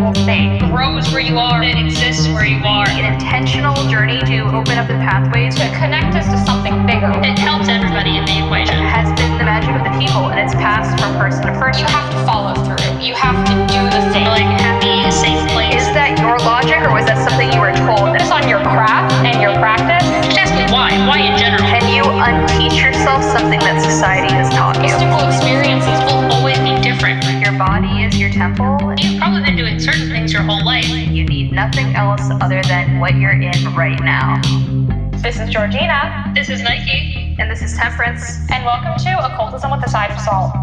magical thing. Grows where you are, it exists where you are. An intentional journey to open up the pathways To connect us to something bigger. It helps everybody in the equation. has been the magic of the people, and it's passed from person to person. You have to follow through. You have to do the thing. Like happy, safe place. Is that your logic, or was that something you were told? Focus on your craft and your practice. Just ask me why. Why in general? Can you unteach yourself something that society has taught you? Simple experiences will always be different. Your body is your temple. You've probably been doing certain things your whole life. You need nothing else other than what you're in right now. This is Georgina. This is Nike. And this is Temperance. And welcome to Occultism with a Side of Salt.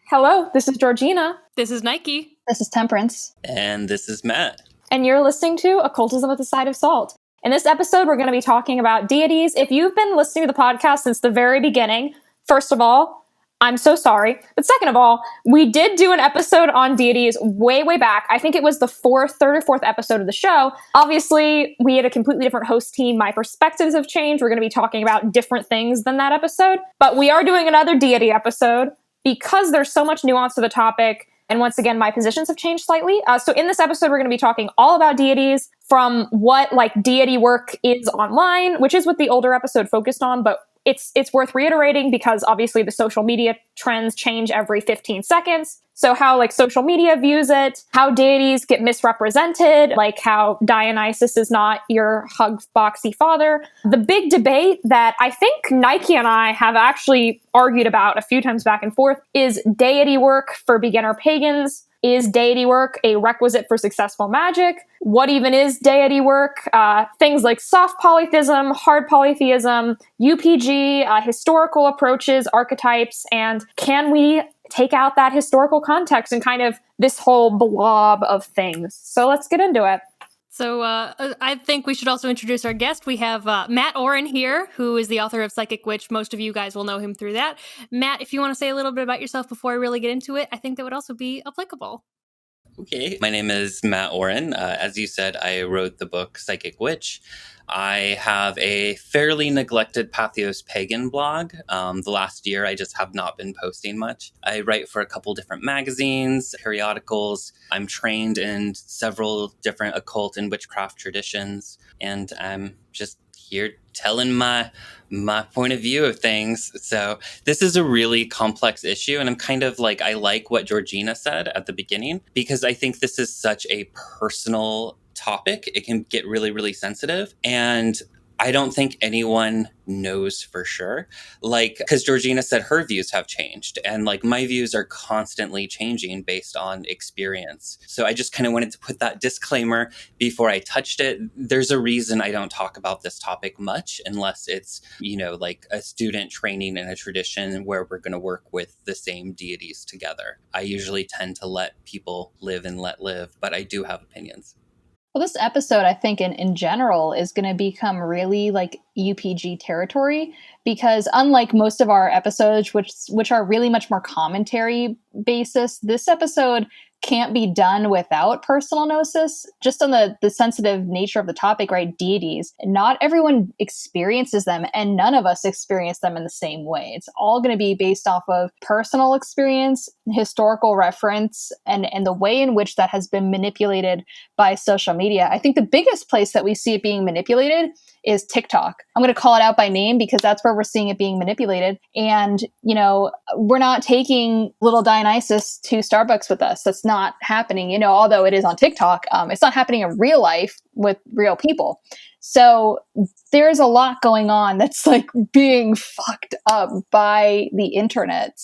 Hello, this is Georgina. This is Nike. This is Temperance. And this is Matt. And you're listening to Occultism with a Side of Salt. In this episode, we're going to be talking about deities. If you've been listening to the podcast since the very beginning, first of all, I'm so sorry. But second of all, we did do an episode on deities way, way back. I think it was the third or fourth episode of the show. Obviously, we had a completely different host team. My perspectives have changed. We're going to be talking about different things than that episode. But we are doing another deity episode because there's so much nuance to the topic. And once again, my positions have changed slightly. So in this episode, we're going to be talking all about deities, from what like deity work is online, which is what the older episode focused on, but it's worth reiterating because obviously the social media trends change every 15 seconds. So how like social media views it, how deities get misrepresented, like how Dionysus is not your hug boxy father. The big debate that I think Nike and I have actually argued about a few times back and forth is deity work for beginner pagans. Is deity work a requisite for successful magic? What even is deity work? Things like soft polytheism, hard polytheism, UPG, historical approaches, archetypes, and can we take out that historical context and kind of this whole blob of things? So let's get into it. So I think we should also introduce our guest. We have Mat Auryn here, who is the author of Psychic Witch. Most of you guys will know him through that. Matt, if you want to say a little bit about yourself before I really get into it, I think that would also be applicable. Okay, my name is Mat Auryn. As you said, I wrote the book Psychic Witch. I have a fairly neglected Patheos Pagan blog. The last year, I just have not been posting much. I write for a couple different magazines, periodicals. I'm trained in several different occult and witchcraft traditions, and I'm just here telling my point of view of things. So this is a really complex issue, and I'm kind of like, I like what Georgina said at the beginning, because I think this is such a personal topic. It can get really, really sensitive. And I don't think anyone knows for sure. Like, because Georgina said her views have changed, and like my views are constantly changing based on experience. So I just kind of wanted to put that disclaimer before I touched it. There's a reason I don't talk about this topic much unless it's, you know, like a student training in a tradition where we're going to work with the same deities together. I usually tend to let people live and let live, but I do have opinions. Well, this episode, I think in general, is going to become really like UPG territory, because unlike most of our episodes, which are really much more commentary basis, this episode can't be done without personal gnosis, just on the sensitive nature of the topic, right? Deities. Not everyone experiences them, and none of us experience them in the same way. It's all going to be based off of personal experience, historical reference, and the way in which that has been manipulated by social media. I think the biggest place that we see it being manipulated is TikTok. I'm going to call it out by name because that's where we're seeing it being manipulated. And, you know, we're not taking little Dionysus to Starbucks with us. That's not happening, you know, although it is on TikTok. It's not happening in real life with real people. So there's a lot going on that's like being fucked up by the internet.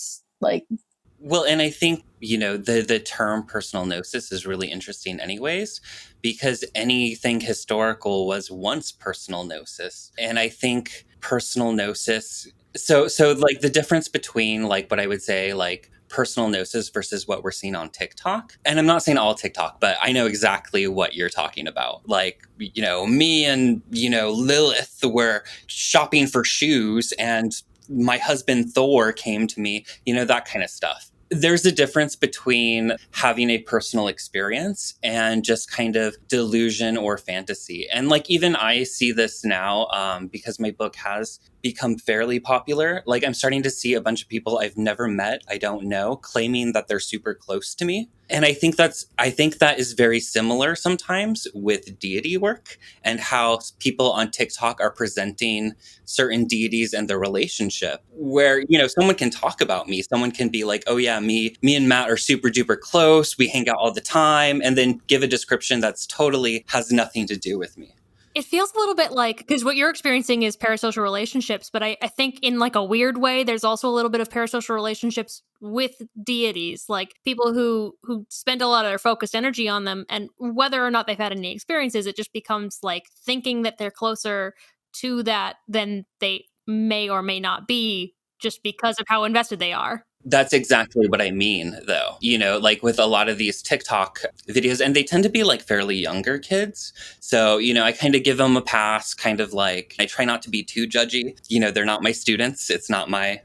Well, and I think, you know, the term personal gnosis is really interesting anyways, because anything historical was once personal gnosis. And I think personal gnosis, so like the difference between like what I would say like personal gnosis versus what we're seeing on TikTok. And I'm not saying all TikTok, but I know exactly what you're talking about. Like, you know, me and, you know, Lilith were shopping for shoes and my husband Thor came to me, you know, that kind of stuff. There's a difference between having a personal experience and just kind of delusion or fantasy. And like, even I see this now because my book has become fairly popular. Like, I'm starting to see a bunch of people I've never met, I don't know, claiming that they're super close to me. And I think that is very similar sometimes with deity work and how people on TikTok are presenting certain deities and their relationship, where, someone can talk about me. Someone can be like, oh yeah, me and Matt are super duper close. We hang out all the time, and then give a description that's totally has nothing to do with me. It feels a little bit like, because what you're experiencing is parasocial relationships, but I think in like a weird way, there's also a little bit of parasocial relationships with deities, like people who spend a lot of their focused energy on them, and whether or not they've had any experiences, it just becomes like thinking that they're closer to that than they may or may not be, just because of how invested they are. That's exactly what I mean, though. Like with a lot of these TikTok videos, and they tend to be like fairly younger kids. So, I kind of give them a pass, kind of like, I try not to be too judgy. They're not my students. It's not my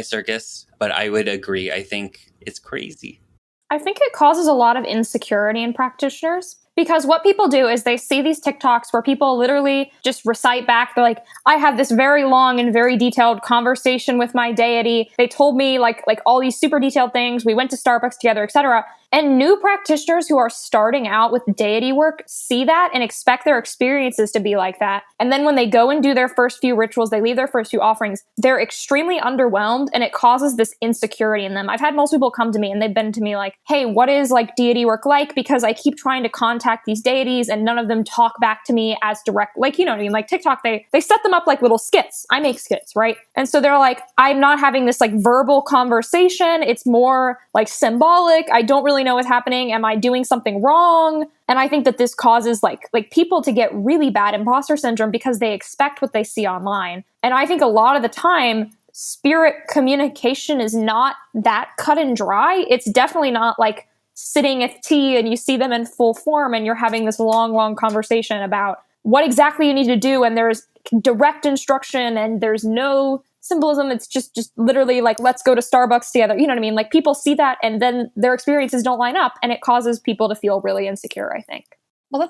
circus. But I would agree. I think it's crazy. I think it causes a lot of insecurity in practitioners. Because what people do is they see these TikToks where people literally just recite back, they're like, I have this very long and very detailed conversation with my deity. They told me like all these super detailed things. We went to Starbucks together, etc. And new practitioners who are starting out with deity work see that and expect their experiences to be like that. And then when they go and do their first few rituals, they leave their first few offerings, they're extremely underwhelmed, and it causes this insecurity in them. I've had most people come to me and they've been to me like, hey, what is like deity work like? Because I keep trying to contact these deities and none of them talk back to me as direct, like, you know what I mean? Like TikTok, they set them up like little skits. I make skits, right? And so they're like, I'm not having this like verbal conversation. It's more like symbolic. I don't really know what's happening. Am I doing something wrong? And I think that this causes like people to get really bad imposter syndrome because they expect what they see online. And I think a lot of the time, spirit communication is not that cut and dry. It's definitely not like sitting at tea and you see them in full form and you're having this long conversation about what exactly you need to do. And there's direct instruction and there's no symbolism. It's just literally like, let's go to Starbucks together. You know what I mean? Like people see that and then their experiences don't line up and it causes people to feel really insecure, I think. Well,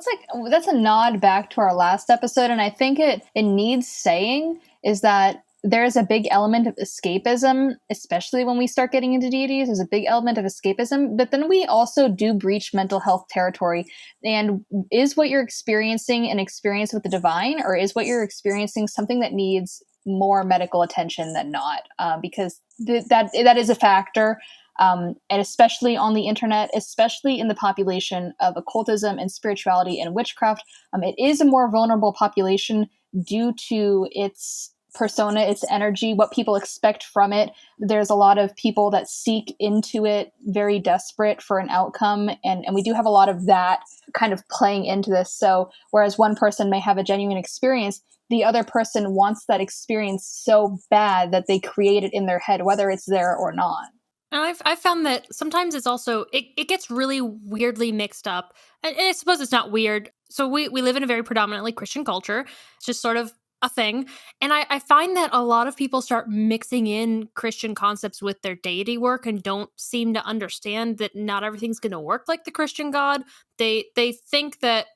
that's a nod back to our last episode. And I think it needs saying is that there's a big element of escapism, especially when we start getting into deities. There's a big element of escapism, but then we also do breach mental health territory. And is what you're experiencing an experience with the divine, or is what you're experiencing something that needs more medical attention than not? Because that is a factor. And especially on the internet, especially in the population of occultism and spirituality and witchcraft, it is a more vulnerable population due to its persona, its energy, what people expect from it. There's a lot of people that seek into it very desperate for an outcome. And we do have a lot of that kind of playing into this. So whereas one person may have a genuine experience, the other person wants that experience so bad that they create it in their head, whether it's there or not. And I've found that sometimes it's also, it gets really weirdly mixed up. And I suppose it's not weird. So we live in a very predominantly Christian culture. It's just sort of a thing. And I find that a lot of people start mixing in Christian concepts with their deity work and don't seem to understand that not everything's going to work like the Christian God. They think that,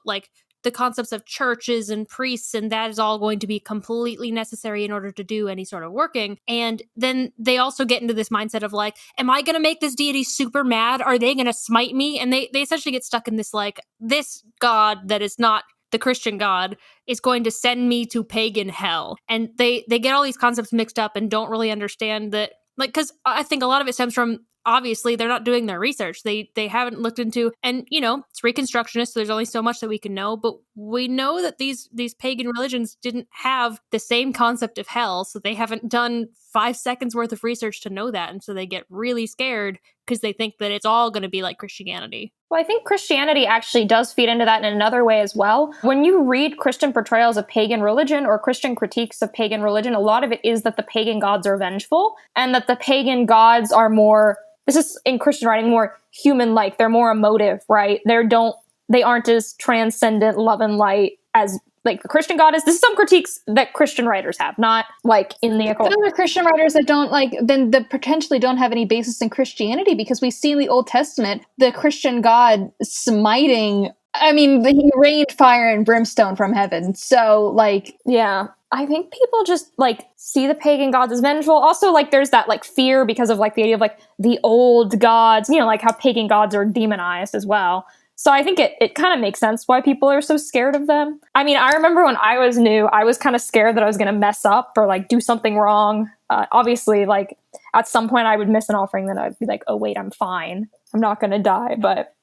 like the concepts of churches and priests, and that is all going to be completely necessary in order to do any sort of working. And then they also get into this mindset of like, am I going to make this deity super mad? Are they going to smite me? And they essentially get stuck in this like, this God that is not the Christian God is going to send me to pagan hell. And they get all these concepts mixed up and don't really understand that, like, because I think a lot of it stems from, obviously, they're not doing their research. They haven't looked into, and, it's Reconstructionist, so there's only so much that we can know, but we know that these pagan religions didn't have the same concept of hell, so they haven't done 5 seconds worth of research to know that, and so they get really scared because they think that it's all going to be like Christianity. Well, I think Christianity actually does feed into that in another way as well. When you read Christian portrayals of pagan religion or Christian critiques of pagan religion, a lot of it is that the pagan gods are vengeful and that the pagan gods are more, this is in Christian writing, more human-like. They're more emotive, right? They aren't as transcendent love and light as like the Christian God is. This is some critiques that Christian writers have, not like in the occult. There are Christian writers that don't that potentially don't have any basis in Christianity, because we see in the Old Testament the Christian God smiting. I mean, he rained fire and brimstone from heaven. So, like, yeah. I think people just like see the pagan gods as vengeful. Also, like there's that like fear because of like the idea of like the old gods, like how pagan gods are demonized as well. So I think it kind of makes sense why people are so scared of them. I mean, I remember when I was new, I was kind of scared that I was going to mess up or like do something wrong. Obviously, like at some point I would miss an offering, then I'd be like, oh wait, I'm fine. I'm not going to die. But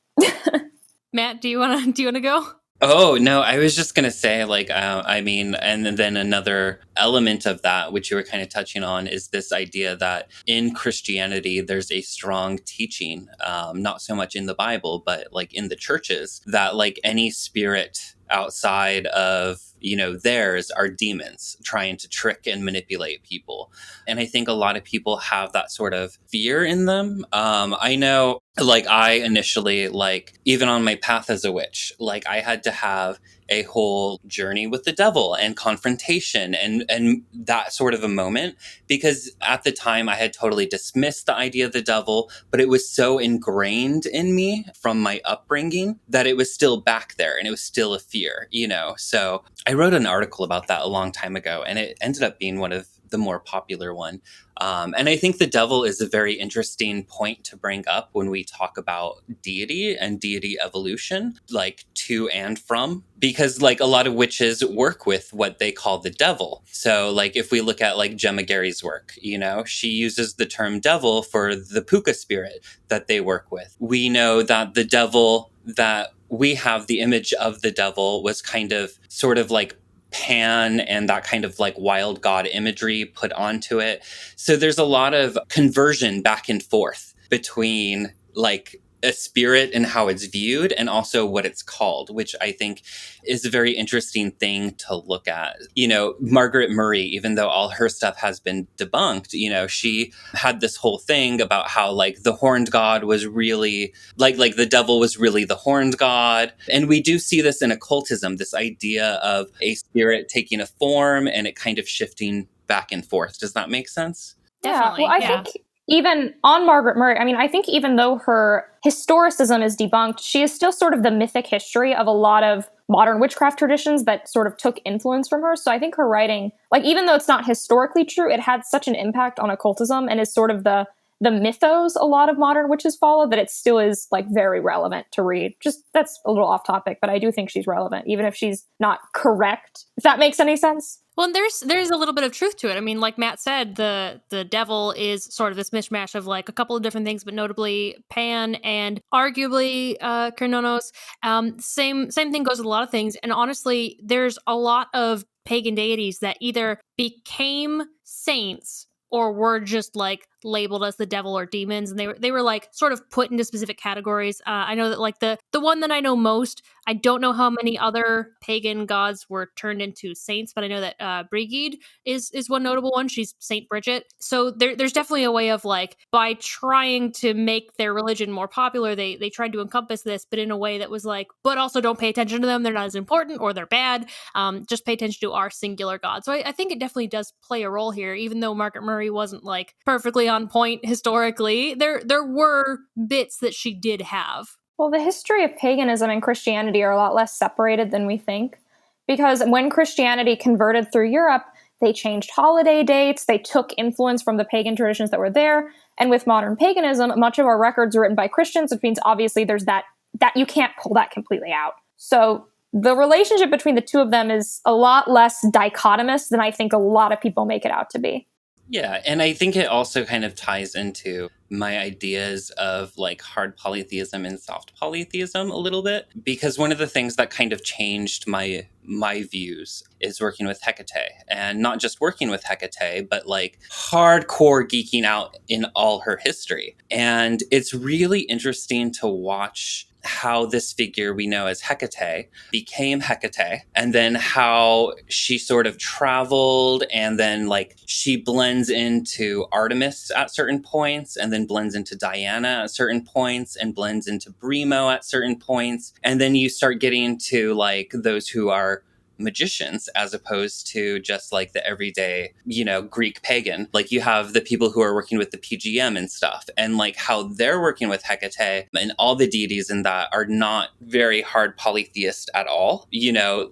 Matt, do you want to go? Oh, no, I was just going to say, like, I mean, and then another element of that, which you were kind of touching on, is this idea that in Christianity, there's a strong teaching, not so much in the Bible, but like in the churches, that like any spirit outside of theirs are demons trying to trick and manipulate people. And I think a lot of people have that sort of fear in them. I know, like, I initially, like, even on my path as a witch, like, I had to have a whole journey with the devil and confrontation and that sort of a moment, because at the time I had totally dismissed the idea of the devil, but it was so ingrained in me from my upbringing that it was still back there and it was still a fear, So I wrote an article about that a long time ago, and it ended up being one of the more popular one. And I think the devil is a very interesting point to bring up when we talk about deity and deity evolution, like to and from, because like a lot of witches work with what they call the devil. So like if we look at like Gemma Gary's work, she uses the term devil for the puka spirit that they work with. We know that the devil that we have, the image of the devil, was kind of sort of like Pan and that kind of like wild god imagery put onto it. So there's a lot of conversion back and forth between like a spirit and how it's viewed and also what it's called, which I think is a very interesting thing to look at. Margaret Murray, even though all her stuff has been debunked, she had this whole thing about how like the horned god was really like the devil was really the horned god. And we do see this in occultism, this idea of a spirit taking a form and it kind of shifting back and forth. Does that make sense? Definitely, yeah. Well, I think even on Margaret Murray, I mean, I think even though her historicism is debunked, she is still sort of the mythic history of a lot of modern witchcraft traditions that sort of took influence from her. So I think her writing, like, even though it's not historically true, it had such an impact on occultism and is sort of the mythos a lot of modern witches follow, that it still is like very relevant to read. Just that's a little off topic, but I do think she's relevant, even if she's not correct, if that makes any sense. Well, there's a little bit of truth to it. I mean, like Matt said, the devil is sort of this mishmash of like a couple of different things, but notably Pan and arguably Kernonos. Same thing goes with a lot of things. And honestly, there's a lot of pagan deities that either became saints or were just like labeled as the devil or demons, and they were like sort of put into specific categories. I know that like the one that I know most, I don't know how many other pagan gods were turned into saints, but I know that Brigid is one notable one. She's Saint Bridget. So there's definitely a way of like, by trying to make their religion more popular, they tried to encompass this, but in a way that was like, but also don't pay attention to them. They're not as important or they're bad. Just pay attention to our singular God. So I think it definitely does play a role here, even though Margaret Murray wasn't like perfectly on point historically. There were bits that she did have. Well, the history of paganism and Christianity are a lot less separated than we think, because when Christianity converted through Europe, they changed holiday dates, they took influence from the pagan traditions that were there, and with modern paganism, much of our records are written by Christians, which means obviously there's that you can't pull that completely out. So the relationship between the two of them is a lot less dichotomous than I think a lot of people make it out to be. Yeah, and I think it also kind of ties into my ideas of like hard polytheism and soft polytheism a little bit, because one of the things that kind of changed my views is working with Hecate, and not just working with Hecate, but like hardcore geeking out in all her history. And it's really interesting to watch how this figure we know as Hecate became Hecate, and then how she sort of traveled, and then like she blends into Artemis at certain points, and then blends into Diana at certain points, and blends into Brimo at certain points. And then you start getting to like those who are magicians as opposed to just like the everyday, Greek pagan. Like you have the people who are working with the PGM and stuff, and like how they're working with Hecate and all the deities in that are not very hard polytheist at all.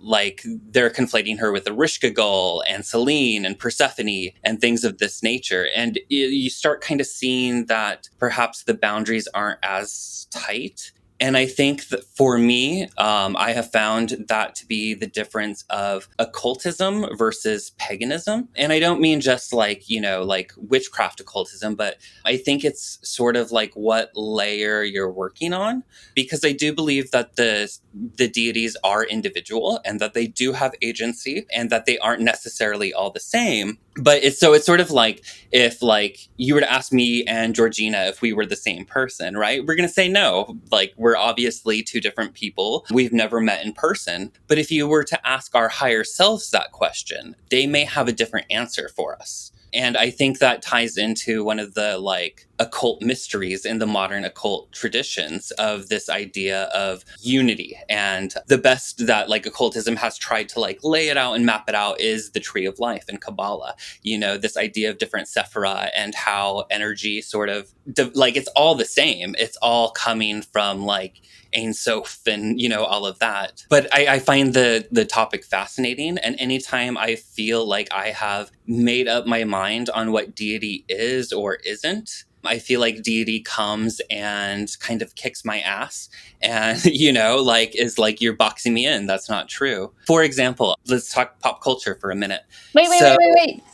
Like they're conflating her with Erishkigal and Selene and Persephone and things of this nature. And you start kind of seeing that perhaps the boundaries aren't as tight. And I think that for me, I have found that to be the difference of occultism versus paganism. And I don't mean just like, like witchcraft occultism, but I think it's sort of like what layer you're working on. Because I do believe that the deities are individual and that they do have agency and that they aren't necessarily all the same. But it's sort of like if like you were to ask me and Georgina if we were the same person, right? We're going to say no. Like we're obviously two different people. We've never met in person. But if you were to ask our higher selves that question, they may have a different answer for us. And I think that ties into one of the like occult mysteries in the modern occult traditions of this idea of unity. And the best that like occultism has tried to like lay it out and map it out is the tree of life in Kabbalah. This idea of different sephira and how energy sort of like it's all the same. It's all coming from like Ein Sof and, all of that. But I find the topic fascinating. And anytime I feel like I have made up my mind on what deity is or isn't, I feel like deity comes and kind of kicks my ass and, like is like, you're boxing me in. That's not true. For example, let's talk pop culture for a minute. Wait.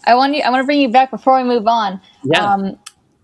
I want to bring you back before we move on. Yeah.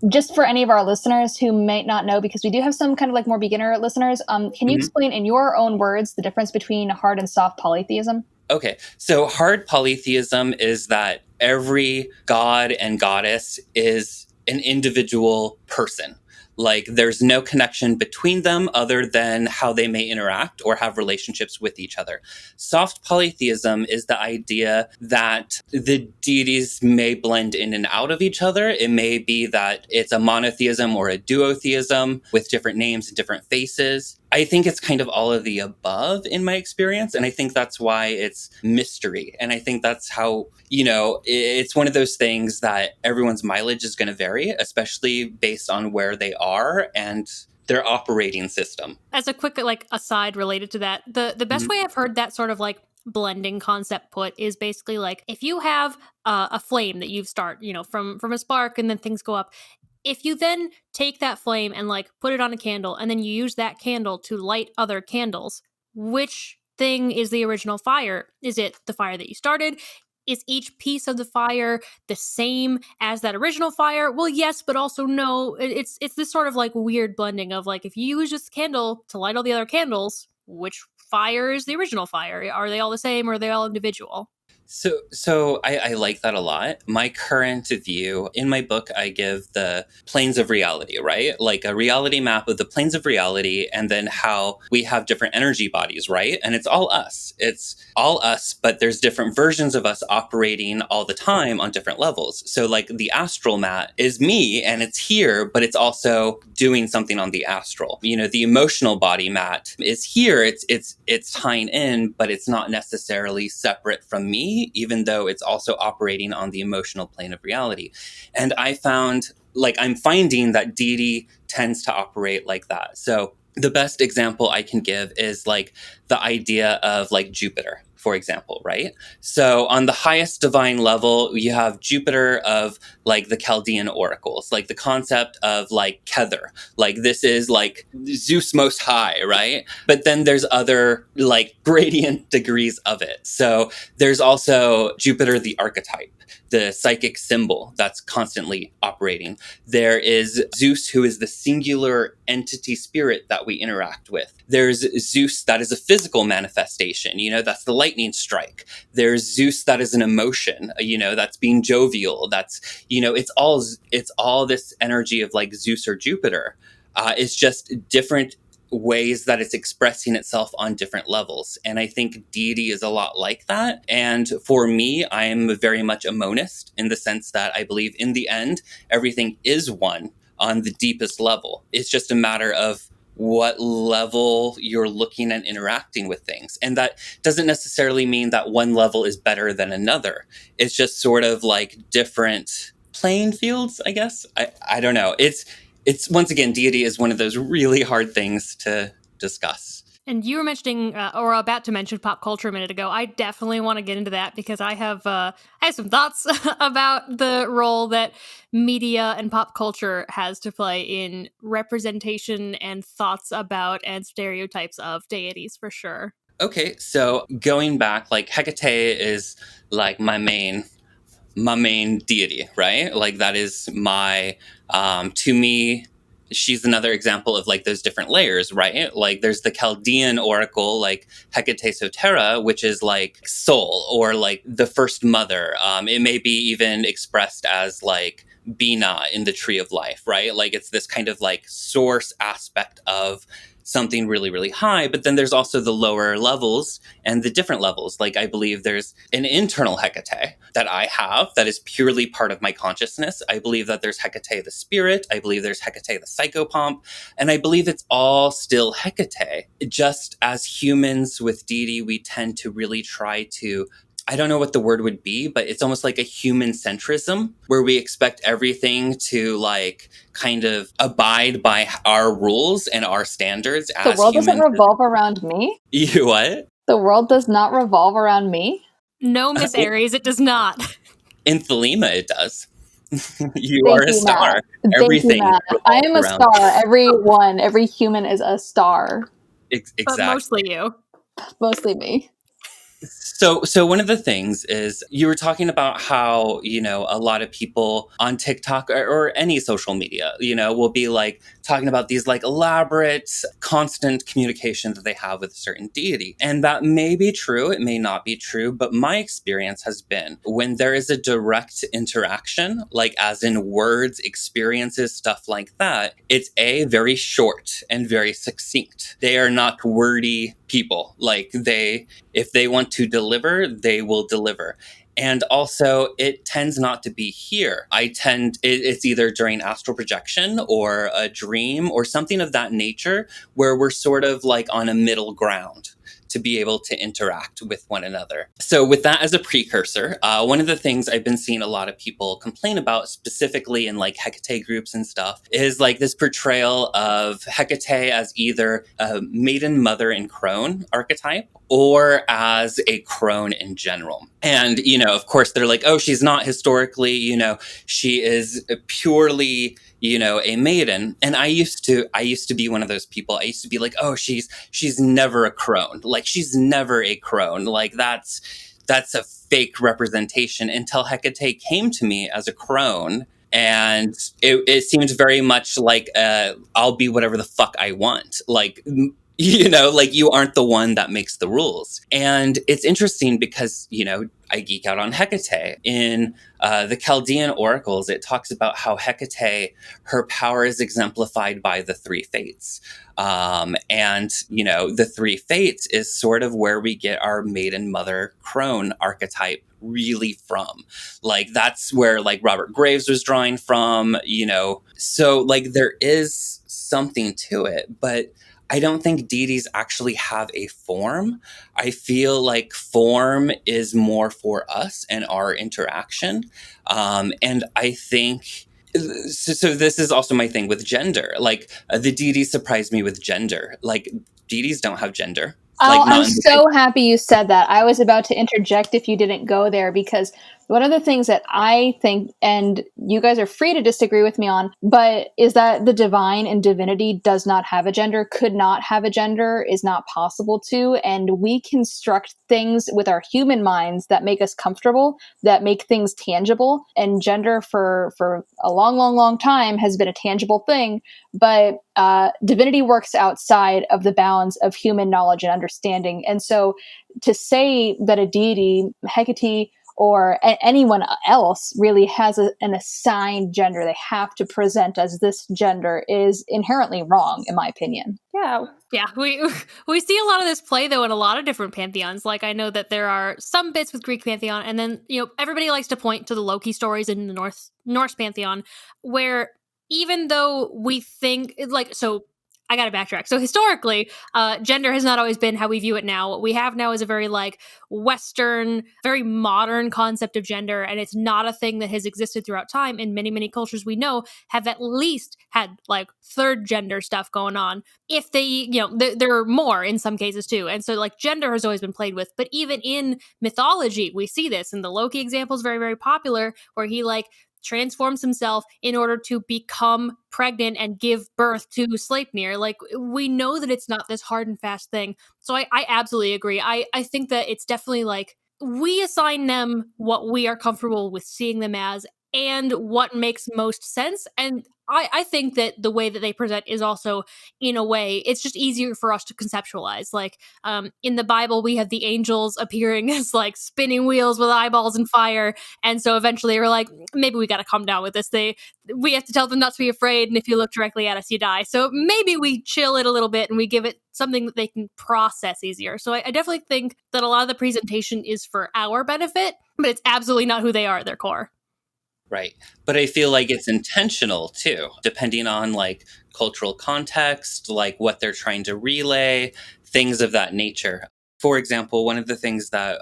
Just for any of our listeners who might not know, because we do have some kind of like more beginner listeners, can you explain in your own words the difference between hard and soft polytheism? Okay, so hard polytheism is that every god and goddess is an individual person. Like there's no connection between them other than how they may interact or have relationships with each other. Soft polytheism is the idea that the deities may blend in and out of each other. It may be that it's a monotheism or a duotheism with different names and different faces. I think it's kind of all of the above in my experience. And I think that's why it's mystery. And I think that's how, it's one of those things that everyone's mileage is going to vary, especially based on where they are and their operating system. As a quick like aside related to that, the best way I've heard that sort of like blending concept put is basically like if you have a flame that you start, from a spark and then things go up. If you then take that flame and like put it on a candle and then you use that candle to light other candles, which thing is the original fire? Is it the fire that you started? Is each piece of the fire the same as that original fire? Well, yes, but also no. It's this sort of like weird blending of like if you use this candle to light all the other candles, which fire is the original fire? Are they all the same or are they all individual? So I like that a lot. My current view in my book, I give the planes of reality, right? Like a reality map of the planes of reality and then how we have different energy bodies, right? And it's all us. It's all us, but there's different versions of us operating all the time on different levels. So like the astral mat is me and it's here, but it's also doing something on the astral. The emotional body mat is here. It's tying in, but it's not necessarily separate from me, even though it's also operating on the emotional plane of reality. And I'm finding that deity tends to operate like that. So the best example I can give is like the idea of like Jupiter, for example, right? So on the highest divine level, you have Jupiter of like the Chaldean oracles, like the concept of like Kether, like this is like Zeus most high, right? But then there's other like gradient degrees of it. So there's also Jupiter, the archetype, the psychic symbol that's constantly operating. There is Zeus, who is the singular entity spirit that we interact with. There's Zeus that is a physical manifestation, that's the lightning strike. There's Zeus that is an emotion, that's being jovial. That's, it's all this energy of like Zeus or Jupiter. It's just different ways that it's expressing itself on different levels. And I think deity is a lot like that. And for me, I'm very much a monist in the sense that I believe in the end, everything is one on the deepest level. It's just a matter of what level you're looking and interacting with things. And that doesn't necessarily mean that one level is better than another. It's just sort of like different playing fields, I guess. I don't know. It's once again, deity is one of those really hard things to discuss. And you were mentioning, or about to mention, pop culture a minute ago. I definitely want to get into that because I have some thoughts about the role that media and pop culture has to play in representation and thoughts about and stereotypes of deities, for sure. Okay, so going back, like Hecate is like my main deity, right? Like that is my to me, she's another example of like those different layers, right? Like there's the Chaldean oracle, like Hecate Sotera, which is like soul or like the first mother. It may be even expressed as like Bina in the tree of life, right? Like it's this kind of like source aspect of something really, really high. But then there's also the lower levels and the different levels. Like I believe there's an internal Hecate that I have that is purely part of my consciousness. I believe that there's Hecate the spirit. I believe there's Hecate the psychopomp. And I believe it's all still Hecate. Just as humans with deity, we tend to really try to, I don't know what the word would be, but it's almost like a human centrism where we expect everything to like kind of abide by our rules and our standards as The world humans. doesn't revolve around me? You what? The world does not revolve around me? No, Miss Aries, it does not. In Thelema, it does. You Thank are a you, star. Matt. Thank Everything you, Matt. I am a revolves around- star. Every human is a star. Exactly. But mostly you. Mostly me. So one of the things is you were talking about how, you know, a lot of people on TikTok or any social media, you know, will be like talking about these like elaborate, constant communication that they have with a certain deity. And that may be true. It may not be true. But my experience has been when there is a direct interaction, like as in words, experiences, stuff like that, it's very short and very succinct. They are not wordy people. Like if they want to deliver, they will deliver. And also, it tends not to be here. It's either during astral projection or a dream or something of that nature where we're sort of like on a middle ground to be able to interact with one another. So with that as a precursor, one of the things I've been seeing a lot of people complain about, specifically in like Hecate groups and stuff, is like this portrayal of Hecate as either a maiden mother in crone archetype or as a crone in general. And, you know, of course, they're like, oh, she's not historically, you know, she is purely, you know, a maiden. And I used to be one of those people. I used to be like, oh, she's never a crone. Like, she's never a crone. Like, that's a fake representation until Hecate came to me as a crone. And it seemed very much like I'll be whatever the fuck I want. Like, you know, like you aren't the one that makes the rules. And it's interesting because, you know, I geek out on Hecate. In the Chaldean oracles, it talks about how Hecate, her power is exemplified by the three fates. And, you know, the three fates is sort of where we get our maiden mother crone archetype really from. Like, that's where, like, Robert Graves was drawing from, you know. So, like, there is something to it, but I don't think deities actually have a form. I feel like form is more for us and our interaction. And I think, so this is also my thing with gender. Like, the deities surprised me with gender. Like, deities don't have gender. Like, I'm so happy you said that. I was about to interject if you didn't go there, because one of the things that I think, and you guys are free to disagree with me on, but is that the divine and divinity does not have a gender, could not have a gender, is not possible to. And we construct things with our human minds that make us comfortable, that make things tangible. And gender for a long, long, long time has been a tangible thing. But divinity works outside of the bounds of human knowledge and understanding. And so to say that a deity, Hecate, or anyone else really has an assigned gender, they have to present as this gender, is inherently wrong, in my opinion. Yeah. Yeah, we see a lot of this play, though, in a lot of different pantheons. Like, I know that there are some bits with Greek pantheon, and then, you know, everybody likes to point to the Loki stories in the Norse pantheon, where even though we think, like, so I gotta backtrack. So historically, gender has not always been how we view it now. What we have now is a very like Western, very modern concept of gender, and it's not a thing that has existed throughout time. In many, many cultures we know have at least had like third gender stuff going on. If they, you know, there are more in some cases too. And so like gender has always been played with. But even in mythology, we see this. And the Loki example is very, very popular, where he like transforms himself in order to become pregnant and give birth to Sleipnir. Like, we know that it's not this hard and fast thing. So I absolutely agree. I think that it's definitely like we assign them what we are comfortable with seeing them as and what makes most sense. And I think that the way that they present is also, in a way, it's just easier for us to conceptualize. Like, in the Bible, we have the angels appearing as like spinning wheels with eyeballs and fire. And so eventually we're like, maybe we got to calm down with this. We have to tell them not to be afraid. And if you look directly at us, you die. So maybe we chill it a little bit and we give it something that they can process easier. So I definitely think that a lot of the presentation is for our benefit, but it's absolutely not who they are at their core. Right. But I feel like it's intentional too, depending on like cultural context, like what they're trying to relay, things of that nature. For example, one of the things that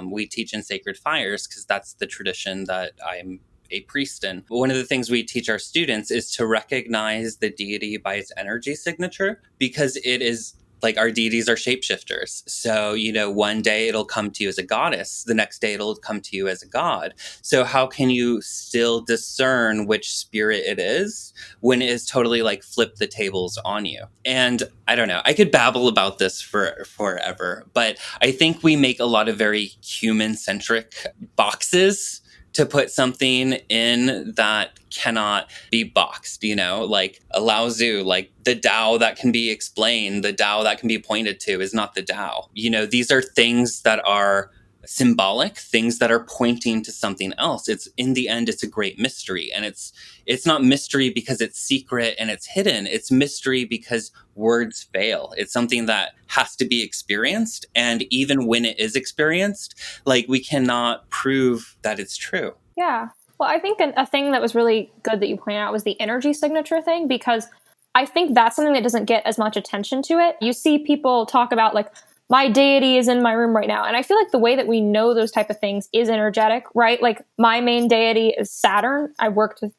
we teach in Sacred Fires, because that's the tradition that I'm a priest in, one of the things we teach our students is to recognize the deity by its energy signature, because it is like our deities are shapeshifters. So, you know, one day it'll come to you as a goddess, the next day it'll come to you as a god. So how can you still discern which spirit it is when it is totally like flip the tables on you? And I don't know, I could babble about this for forever, but I think we make a lot of very human-centric boxes to put something in that cannot be boxed, you know, like a Lao Tzu, like the Tao that can be explained, the Tao that can be pointed to is not the Tao. You know, these are things that are symbolic, things that are pointing to something else. It's in the end, it's a great mystery. And it's not mystery because it's secret and it's hidden. It's mystery because words fail. It's something that has to be experienced. And even when it is experienced, like we cannot prove that it's true. Yeah. Well, I think a thing that was really good that you pointed out was the energy signature thing, because I think that's something that doesn't get as much attention to it. You see people talk about like, my deity is in my room right now. And I feel like the way that we know those type of things is energetic, right? Like my main deity is Saturn.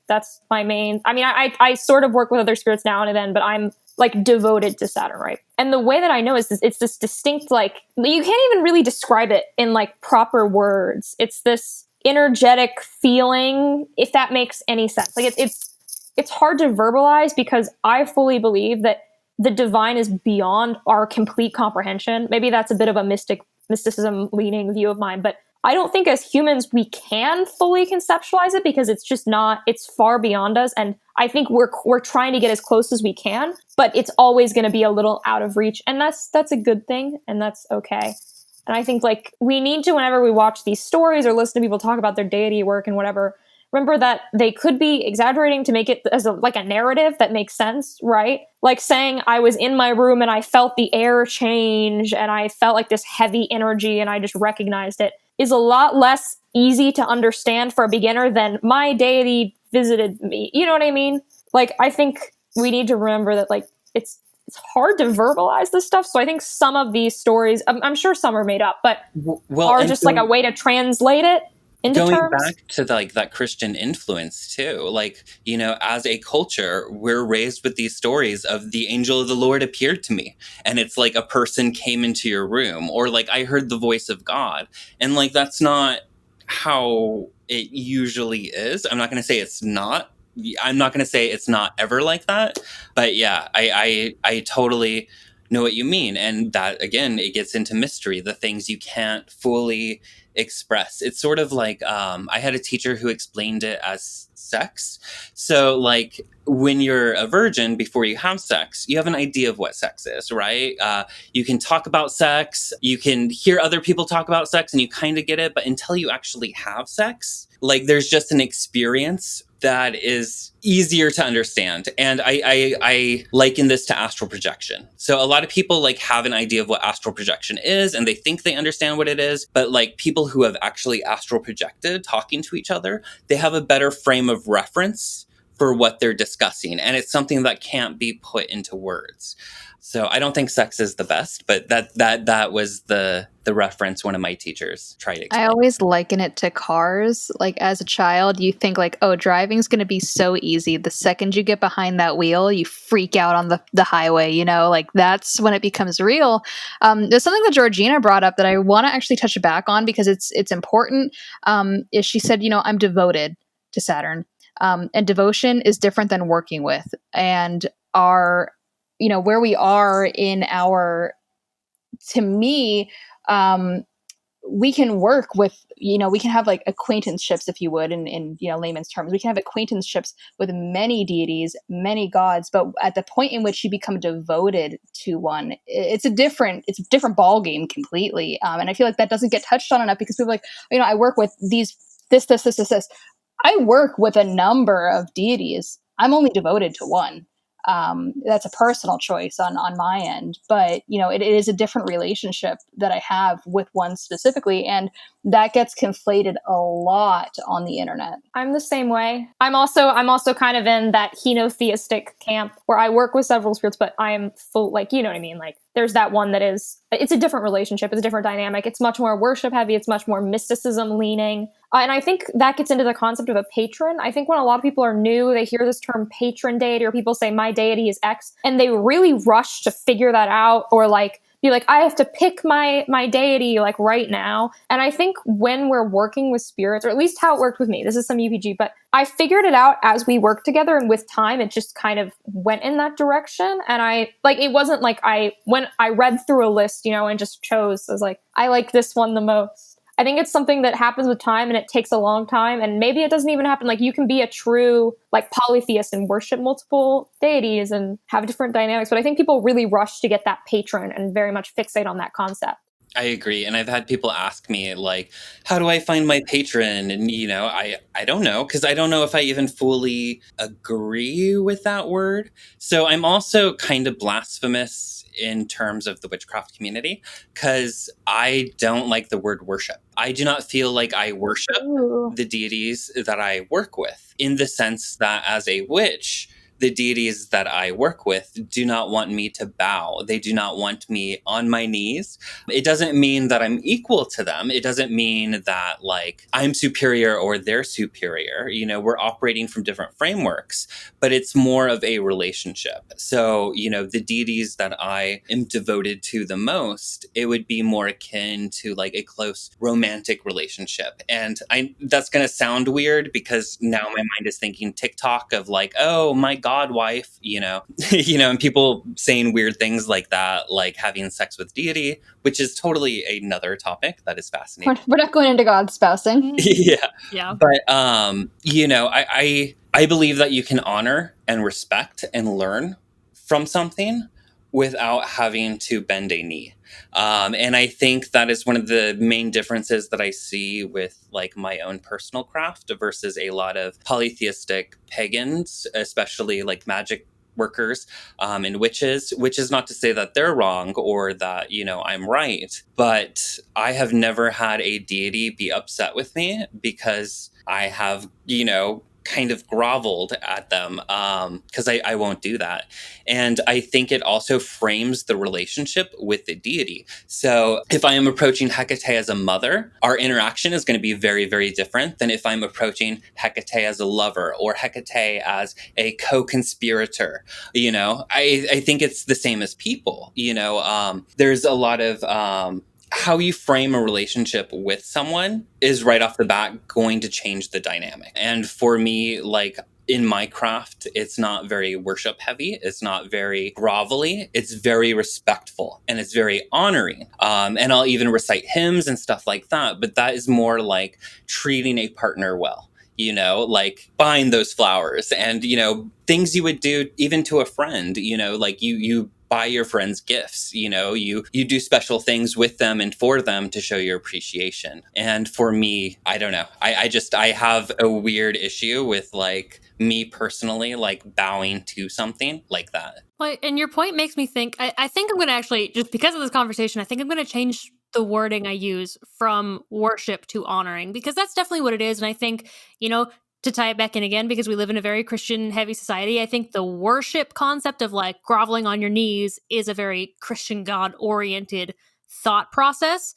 That's my main, I mean, I sort of work with other spirits now and then, but I'm like devoted to Saturn, right? And the way that I know is it's this distinct, like, you can't even really describe it in like proper words. It's this energetic feeling, if that makes any sense. Like it's hard to verbalize, because I fully believe that the divine is beyond our complete comprehension. Maybe that's a bit of a mysticism leaning view of mine, but I don't think as humans we can fully conceptualize it, because it's just not, it's far beyond us. And I think we're trying to get as close as we can, but it's always going to be a little out of reach. And that's a good thing. And that's okay. And I think like we need to, whenever we watch these stories or listen to people talk about their deity work and whatever, remember that they could be exaggerating to make it as like a narrative that makes sense, right? Like saying I was in my room and I felt the air change and I felt like this heavy energy and I just recognized it is a lot less easy to understand for a beginner than my deity visited me. You know what I mean? Like, I think we need to remember that like it's hard to verbalize this stuff. So I think some of these stories, I'm sure some are made up, but are just like a way to translate it into going terms. Back to like that Christian influence too, like, you know, as a culture, we're raised with these stories of the angel of the Lord appeared to me, and it's like a person came into your room, or like I heard the voice of God, and like that's not how it usually is. I'm not going to say it's not. I'm not going to say it's not ever like that, but yeah, I totally know what you mean, and that again, it gets into mystery, the things you can't fully express. It's sort of like I had a teacher who explained it as sex. So like when you're a virgin before you have sex, you have an idea of what sex is, right? You can talk about sex, you can hear other people talk about sex, and you kind of get it, but until you actually have sex, like there's just an experience that is easier to understand. And I liken this to astral projection. So a lot of people like have an idea of what astral projection is, and they think they understand what it is. But like people who have actually astral projected talking to each other, they have a better frame of reference for what they're discussing. And it's something that can't be put into words. So I don't think sex is the best, but that was the reference one of my teachers tried to explain. I always liken it to cars. Like as a child, you think like, oh, driving's going to be so easy. The second you get behind that wheel, you freak out on the highway, you know, like that's when it becomes real. There's something that Georgina brought up that I want to actually touch back on because it's important. Is she said, you know, I'm devoted to Saturn. And devotion is different than working with. And our, you know, where we are in our, to me, we can work with, you know, we can have like acquaintanceships, if you would, in you know, layman's terms. We can have acquaintanceships with many deities, many gods, but at the point in which you become devoted to one, it's a different ball game completely. And I feel like that doesn't get touched on enough because people are like, you know, I work with this. I work with a number of deities. I'm only devoted to one. That's a personal choice on my end, but you know, it is a different relationship that I have with one specifically, and that gets conflated a lot on the internet. I'm the same way. I'm also kind of in that henotheistic camp where I work with several spirits, but I am full, like, you know what I mean? Like there's that one that is, it's a different relationship. It's a different dynamic. It's much more worship heavy. It's much more mysticism leaning. And I think that gets into the concept of a patron. I think when a lot of people are new, they hear this term patron deity, or people say my deity is X, and they really rush to figure that out, or like be like, I have to pick my deity like right now. And I think when we're working with spirits, or at least how it worked with me, this is some UPG, but I figured it out as we worked together, and with time it just kind of went in that direction. And I like, it wasn't like when I read through a list, you know, and just chose, I was like, I like this one the most. I think it's something that happens with time, and it takes a long time, and maybe it doesn't even happen. Like you can be a true like polytheist and worship multiple deities and have different dynamics, but I think people really rush to get that patron and very much fixate on that concept. I agree. And I've had people ask me, like, how do I find my patron? And, you know, I don't know, because I don't know if I even fully agree with that word. So I'm also kind of blasphemous in terms of the witchcraft community, because I don't like the word worship. I do not feel like I worship the deities that I work with, in the sense that as a witch, the deities that I work with do not want me to bow. They do not want me on my knees. It doesn't mean that I'm equal to them. It doesn't mean that like I'm superior or they're superior. You know, we're operating from different frameworks, but it's more of a relationship. So, you know, the deities that I am devoted to the most, it would be more akin to like a close romantic relationship. And that's going to sound weird because now my mind is thinking TikTok of like, oh, my God wife, you know, and people saying weird things like that, like having sex with deity, which is totally another topic that is fascinating. We're not going into God spousing. Yeah. But, you know, I believe that you can honor and respect and learn from something without having to bend a knee. And I think that is one of the main differences that I see with like my own personal craft versus a lot of polytheistic pagans, especially like magic workers and witches, which is not to say that they're wrong or that, you know, I'm right. But I have never had a deity be upset with me because I have, you know, kind of groveled at them because I won't do that. And I think it also frames the relationship with the deity. So if I am approaching Hecate as a mother, our interaction is going to be very, very different than if I'm approaching Hecate as a lover or Hecate as a co-conspirator. You know, I think it's the same as people. You know, there's a lot of how you frame a relationship with someone is right off the bat going to change the dynamic. And for me, like in my craft, it's not very worship heavy. It's not very grovelly. It's very respectful and it's very honoring. And I'll even recite hymns and stuff like that. But that is more like treating a partner well. You know, like buying those flowers and, you know, things you would do even to a friend, you know, like you buy your friends gifts, you know, you do special things with them and for them to show your appreciation. And for me, I don't know. I have a weird issue with like me personally, like bowing to something like that. Well, and your point makes me think, I think I'm going to actually, just because of this conversation, I think I'm going to change the wording I use from worship to honoring, because that's definitely what it is. And I think, you know, to tie it back in again, because we live in a very Christian heavy society, I think the worship concept of like groveling on your knees is a very Christian God oriented thought process.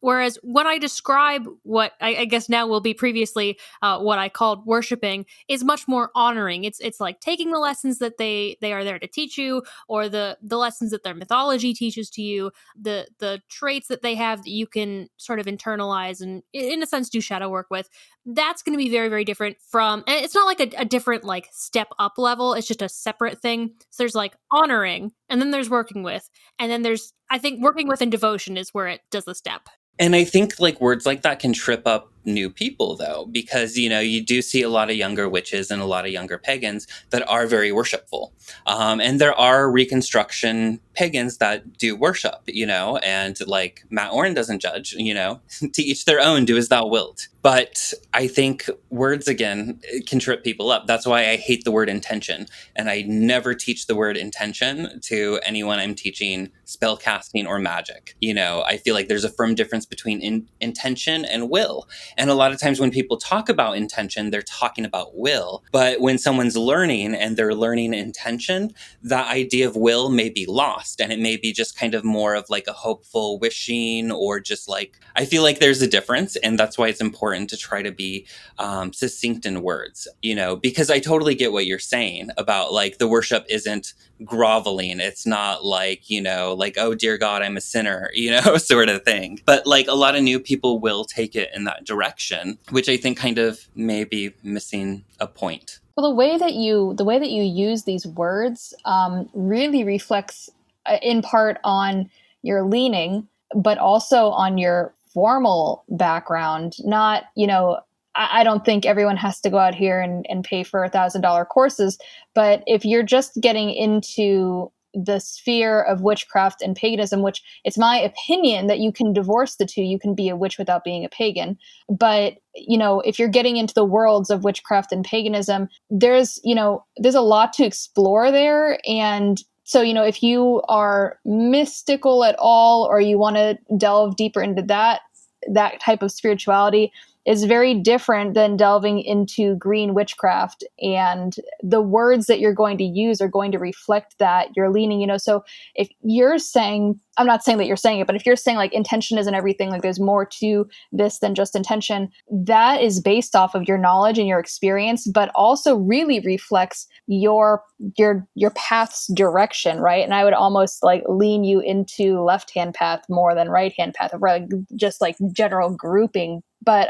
Whereas when I describe what I guess now will be previously what I called worshiping, is much more honoring. It's like taking the lessons that they are there to teach you, or the lessons that their mythology teaches to you, the traits that they have that you can sort of internalize and in a sense do shadow work with. That's going to be very, very different from, and it's not like a different like step up level. It's just a separate thing. So there's like honoring, and then there's working with, and then there's, I think working with and devotion is where it does the step. And I think like words like that can trip up new people, though, because, you know, you do see a lot of younger witches and a lot of younger pagans that are very worshipful. And there are Reconstruction pagans that do worship, you know, and like Mat Auryn doesn't judge, you know, to each their own, do as thou wilt. But I think words, again, can trip people up. That's why I hate the word intention. And I never teach the word intention to anyone I'm teaching spell casting or magic. You know, I feel like there's a firm difference between intention and will. And a lot of times when people talk about intention, they're talking about will. But when someone's learning and they're learning intention, that idea of will may be lost. And it may be just kind of more of like a hopeful wishing, or just like, I feel like there's a difference. And that's why it's important to try to be succinct in words, you know, because I totally get what you're saying about like the worship isn't groveling. It's not like, you know, like, oh, dear God, I'm a sinner, you know, sort of thing. But like a lot of new people will take it in that direction, which I think kind of may be missing a point. Well, the way that you use these words really reflects in part on your leaning, but also on your formal background. Not, you know, I don't think everyone has to go out here and pay for $1,000 courses, but if you're just getting into the sphere of witchcraft and paganism, which it's my opinion that you can divorce the two. You can be a witch without being a pagan. But, you know, if you're getting into the worlds of witchcraft and paganism, there's a lot to explore there. And so, you know, if you are mystical at all, or you want to delve deeper into that type of spirituality, is very different than delving into green witchcraft. And the words that you're going to use are going to reflect that you're leaning, you know. So if you're saying, I'm not saying that you're saying it, but if you're saying like intention isn't everything, like there's more to this than just intention, that is based off of your knowledge and your experience, but also really reflects your path's direction, right? And I would almost like lean you into left-hand path more than right-hand path, of like just like general grouping. But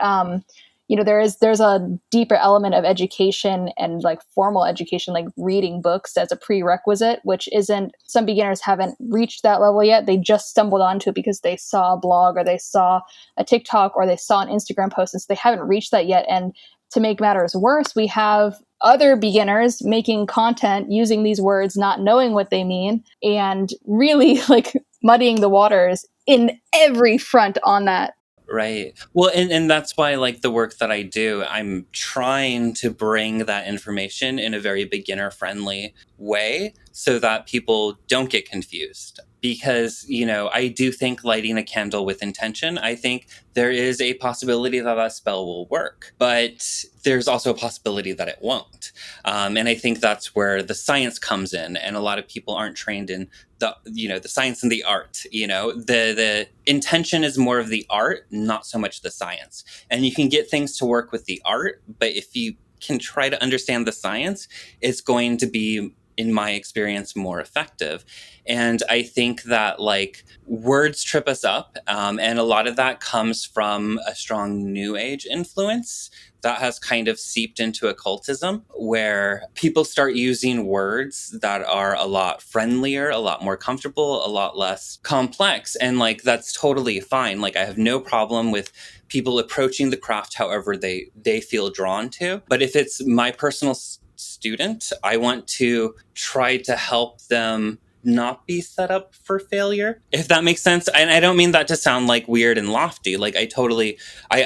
you know, there's a deeper element of education and like formal education, like reading books as a prerequisite, which isn't, some beginners haven't reached that level yet. They just stumbled onto it because they saw a blog or they saw a TikTok or they saw an Instagram post, and so they haven't reached that yet. And to make matters worse, we have other beginners making content using these words, not knowing what they mean, and really like muddying the waters in every front on that. Right. Well, and that's why, like, the work that I do, I'm trying to bring that information in a very beginner-friendly way so that people don't get confused. Because, you know, I do think lighting a candle with intention, I think there is a possibility that that spell will work. But there's also a possibility that it won't. And I think that's where the science comes in. And a lot of people aren't trained in the science and the art. You know, the intention is more of the art, not so much the science. And you can get things to work with the art, but if you can try to understand the science, it's going to be, in my experience, more effective. And I think that like words trip us up. And a lot of that comes from a strong New Age influence that has kind of seeped into occultism, where people start using words that are a lot friendlier, a lot more comfortable, a lot less complex. And like, that's totally fine. Like, I have no problem with people approaching the craft however they feel drawn to. But if it's my personal student, I want to try to help them not be set up for failure, if that makes sense. And I don't mean that to sound like weird and lofty. Like, I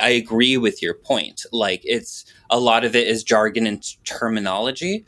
agree with your point. Like, it's a lot of it is jargon and terminology,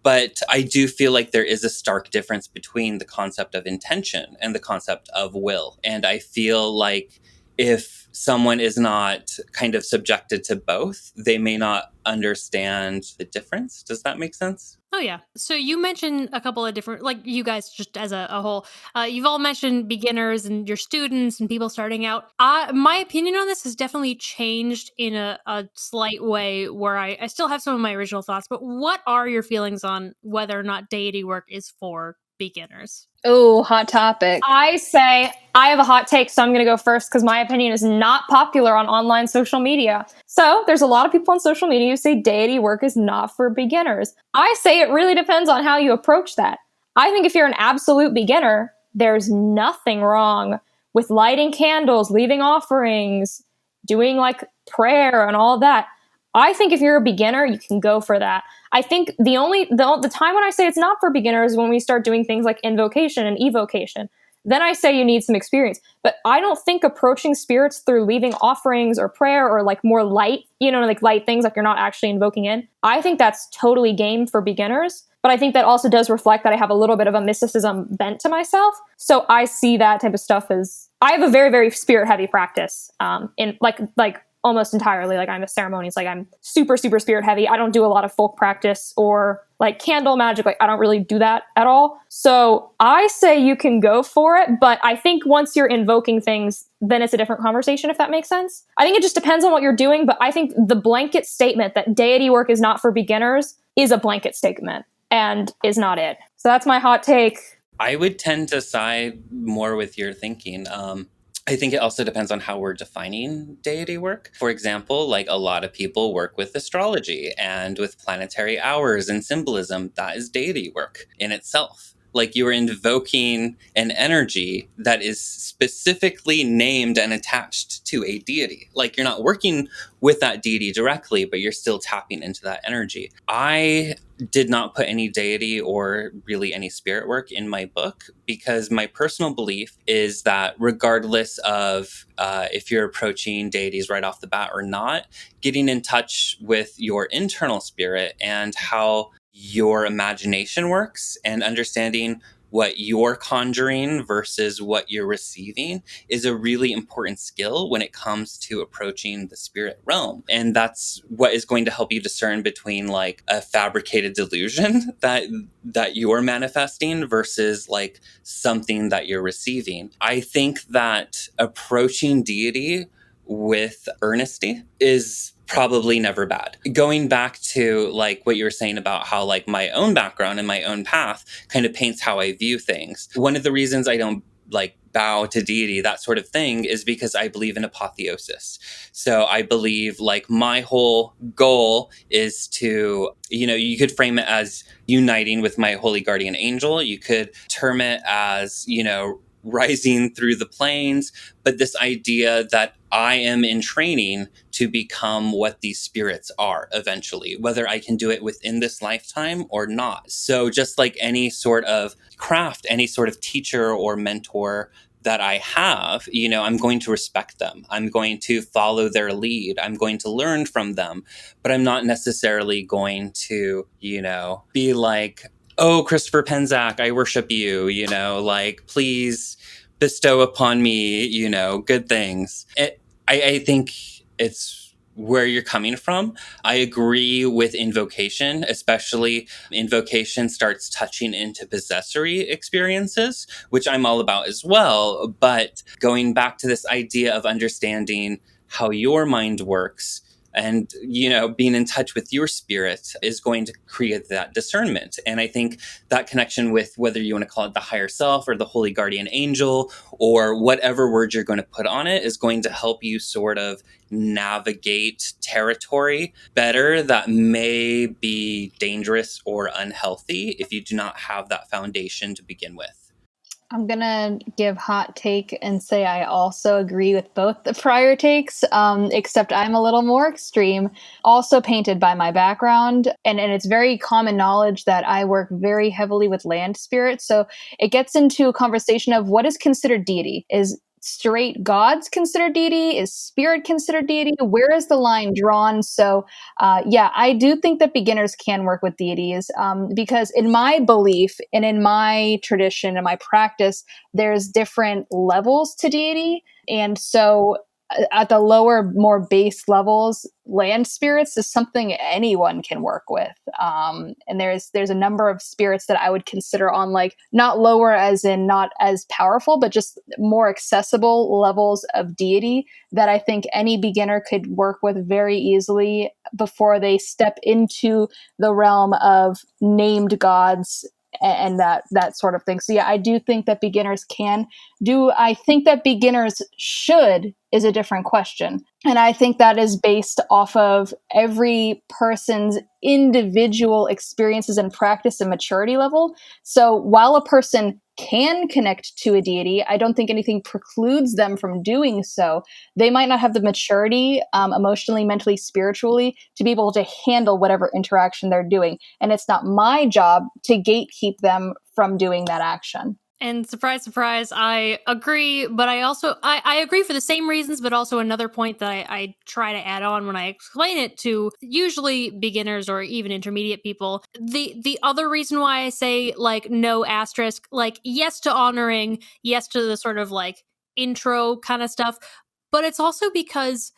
but I do feel like there is a stark difference between the concept of intention and the concept of will. And I feel like if someone is not kind of subjected to both, they may not understand the difference. Does that make sense? Oh, yeah. So you mentioned a couple of different, like you guys just as a whole, you've all mentioned beginners and your students and people starting out. My opinion on this has definitely changed in a slight way where I still have some of my original thoughts, but what are your feelings on whether or not deity work is for beginners? Oh, hot topic. I say I have a hot take, so I'm going to go first because my opinion is not popular on online social media. So there's a lot of people on social media who say deity work is not for beginners. I say it really depends on how you approach that. I think if you're an absolute beginner, there's nothing wrong with lighting candles, leaving offerings, doing like prayer and all that. I think if you're a beginner, you can go for that. I think the time when I say it's not for beginners is when we start doing things like invocation and evocation. Then I say you need some experience. But I don't think approaching spirits through leaving offerings or prayer or like more light, like light things like you're not actually invoking in. I think that's totally game for beginners. But I think that also does reflect that I have a little bit of a mysticism bent to myself. So I see that type of stuff as I have a very, very spirit heavy practice in like almost entirely. Like I'm a ceremonies, like I'm super, super spirit heavy. I don't do a lot of folk practice or like candle magic. Like I don't really do that at all. So I say you can go for it. But I think once you're invoking things, then it's a different conversation, if that makes sense. I think it just depends on what you're doing. But I think the blanket statement that deity work is not for beginners is a blanket statement and is not it. So that's my hot take. I would tend to side more with your thinking. I think it also depends on how we're defining deity work. For example, like a lot of people work with astrology and with planetary hours and symbolism. That is deity work in itself. Like you are invoking an energy that is specifically named and attached to a deity. Like you're not working with that deity directly, but you're still tapping into that energy. I did not put any deity or really any spirit work in my book because my personal belief is that regardless of if you're approaching deities right off the bat or not, getting in touch with your internal spirit and how your imagination works and understanding what you're conjuring versus what you're receiving is a really important skill when it comes to approaching the spirit realm. And that's what is going to help you discern between like a fabricated delusion that you're manifesting versus like something that you're receiving. I think that approaching deity with earnesty is probably never bad. Going back to like what you were saying about how like my own background and my own path kind of paints how I view things. One of the reasons I don't like bow to deity, that sort of thing, is because I believe in apotheosis. So I believe like my whole goal is to, you could frame it as uniting with my holy guardian angel. You could term it as, rising through the planes, but this idea that I am in training to become what these spirits are eventually, whether I can do it within this lifetime or not. So just like any sort of craft, any sort of teacher or mentor that I have, I'm going to respect them. I'm going to follow their lead. I'm going to learn from them, but I'm not necessarily going to, be like, oh, Christopher Penzac, I worship you, like, please bestow upon me, good things. I think it's where you're coming from. I agree with invocation, especially invocation starts touching into possessory experiences, which I'm all about as well. But going back to this idea of understanding how your mind works, and, being in touch with your spirit is going to create that discernment. And I think that connection with whether you want to call it the higher self or the holy guardian angel or whatever word you're going to put on it is going to help you sort of navigate territory better that may be dangerous or unhealthy if you do not have that foundation to begin with. I'm going to give hot take and say I also agree with both the prior takes, except I'm a little more extreme, also painted by my background. And it's very common knowledge that I work very heavily with land spirits. So it gets into a conversation of what is considered deity. Is straight gods considered deity? Is spirit considered deity? Where is the line drawn? So I do think that beginners can work with deities because in my belief and in my tradition and my practice, there's different levels to deity. And so at the lower, more base levels, land spirits is something anyone can work with. And there's a number of spirits that I would consider on like not lower as in not as powerful, but just more accessible levels of deity that I think any beginner could work with very easily before they step into the realm of named gods and that sort of thing. So yeah, I do think that beginners can. Do I think that beginners should is a different question. And I think that is based off of every person's individual experiences and practice and maturity level. So while a person can connect to a deity, I don't think anything precludes them from doing so. They might not have the maturity, emotionally, mentally, spiritually, to be able to handle whatever interaction they're doing. And it's not my job to gatekeep them from doing that action. And surprise, surprise, I agree, but I agree for the same reasons, but also another point that I try to add on when I explain it to usually beginners or even intermediate people. The other reason why I say like no asterisk, like yes to honoring, yes to the sort of like intro kind of stuff, but it's also because,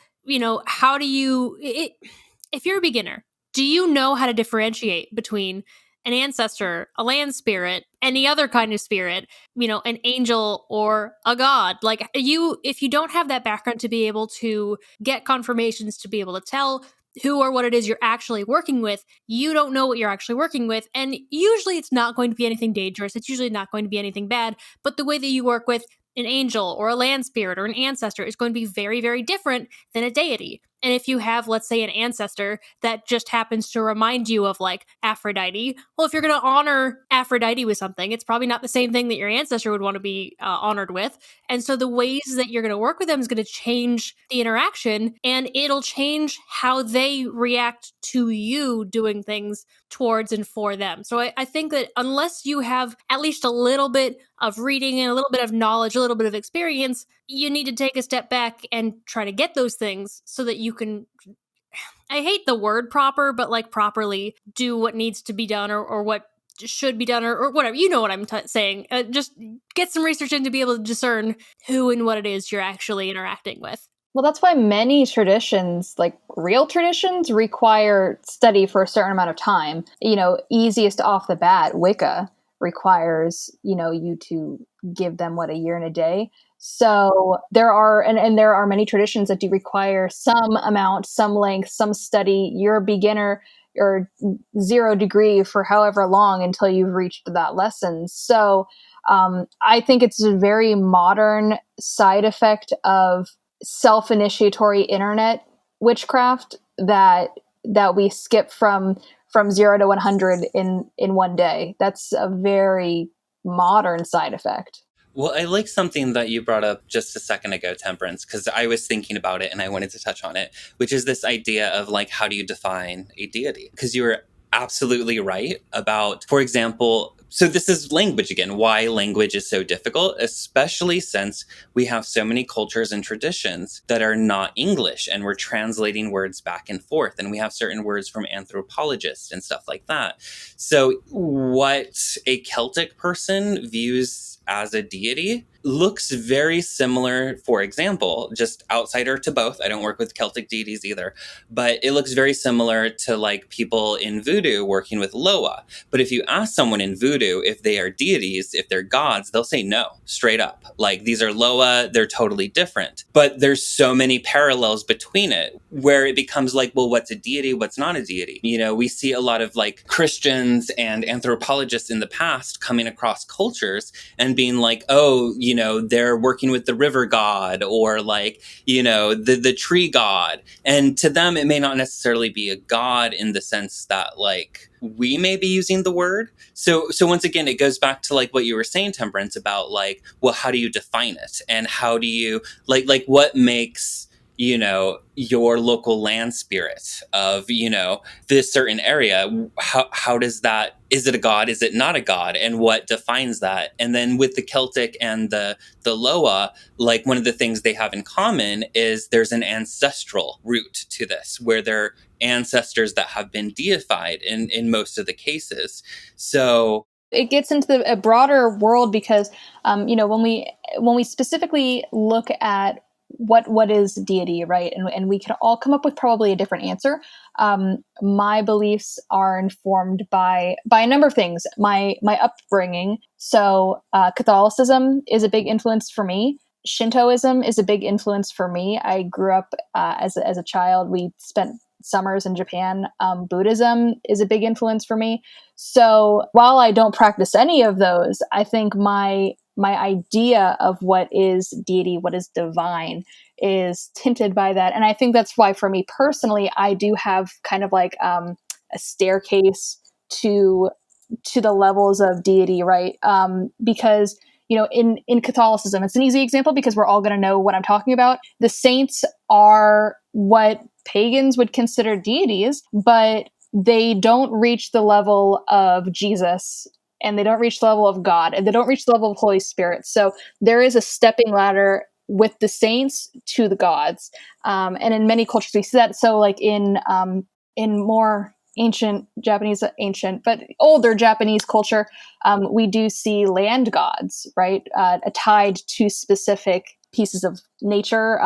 how do if you're a beginner, do you know how to differentiate between an ancestor, a land spirit, any other kind of spirit, an angel or a god? Like if you don't have that background to be able to get confirmations, to be able to tell who or what it is you're actually working with, you don't know what you're actually working with. And usually it's not going to be anything dangerous. It's usually not going to be anything bad. But the way that you work with an angel or a land spirit or an ancestor is going to be very, very different than a deity. And if you have, let's say, an ancestor that just happens to remind you of like Aphrodite, well, if you're going to honor Aphrodite with something, it's probably not the same thing that your ancestor would want to be honored with. And so the ways that you're going to work with them is going to change the interaction, and it'll change how they react to you doing things towards and for them. So I think that unless you have at least a little bit of reading and a little bit of knowledge, a little bit of experience, you need to take a step back and try to get those things so that you can, I hate the word proper, but like properly do what needs to be done or what should be done or whatever. You know what I'm saying. Just get some research in to be able to discern who and what it is you're actually interacting with. Well, that's why many traditions, like real traditions, require study for a certain amount of time. Easiest off the bat, Wicca requires, you to give them a year and a day. So there are, and there are many traditions that do require some amount, some length, some study. You're a beginner or 0 degree for however long until you've reached that lesson. So I think it's a very modern side effect of self-initiatory internet witchcraft that we skip from 0 to 100 in one day. That's a very modern side effect. Well, I like something that you brought up just a second ago, Temperance, because I was thinking about it and I wanted to touch on it, which is this idea of like, how do you define a deity? Because you were absolutely right about, for example, so this is language again, why language is so difficult, especially since we have so many cultures and traditions that are not English and we're translating words back and forth. And we have certain words from anthropologists and stuff like that. So what a Celtic person views as a deity looks very similar, for example, just outsider to both. I don't work with Celtic deities either, but it looks very similar to like people in voodoo working with Loa. But if you ask someone in voodoo if they are deities, if they're gods, they'll say no, straight up. Like, these are Loa, they're totally different. But there's so many parallels between it where it becomes like, well, what's a deity? What's not a deity? We see a lot of like Christians and anthropologists in the past coming across cultures and being like, oh, they're working with the river god or like, the tree god. And to them, it may not necessarily be a god in the sense that like we may be using the word. So once again, it goes back to like what you were saying, Temperance, about like, well, how do you define it? And how do you like what makes your local land spirit of, this certain area, how does that, is it a god? Is it not a god? And what defines that? And then with the Celtic and the Loa, like one of the things they have in common is there's an ancestral root to this, where they're ancestors that have been deified in most of the cases. So it gets into a broader world because, when we specifically look at what is deity, right? And we can all come up with probably a different answer. My beliefs are informed by a number of things. My upbringing. So Catholicism is a big influence for me. Shintoism is a big influence for me. I grew up as a child. We spent summers in Japan. Buddhism is a big influence for me. So while I don't practice any of those, I think my idea of what is deity, what is divine, is tinted by that. And I think that's why, for me personally, I do have kind of like a staircase to the levels of deity, right? Because in Catholicism, it's an easy example because we're all going to know what I'm talking about. The saints are what pagans would consider deities, but they don't reach the level of Jesus, and they don't reach the level of God, and they don't reach the level of Holy Spirit. So there is a stepping ladder with the saints to the gods. And in many cultures we see that. So like in more but older Japanese culture, we do see land gods, right? Tied to specific pieces of nature,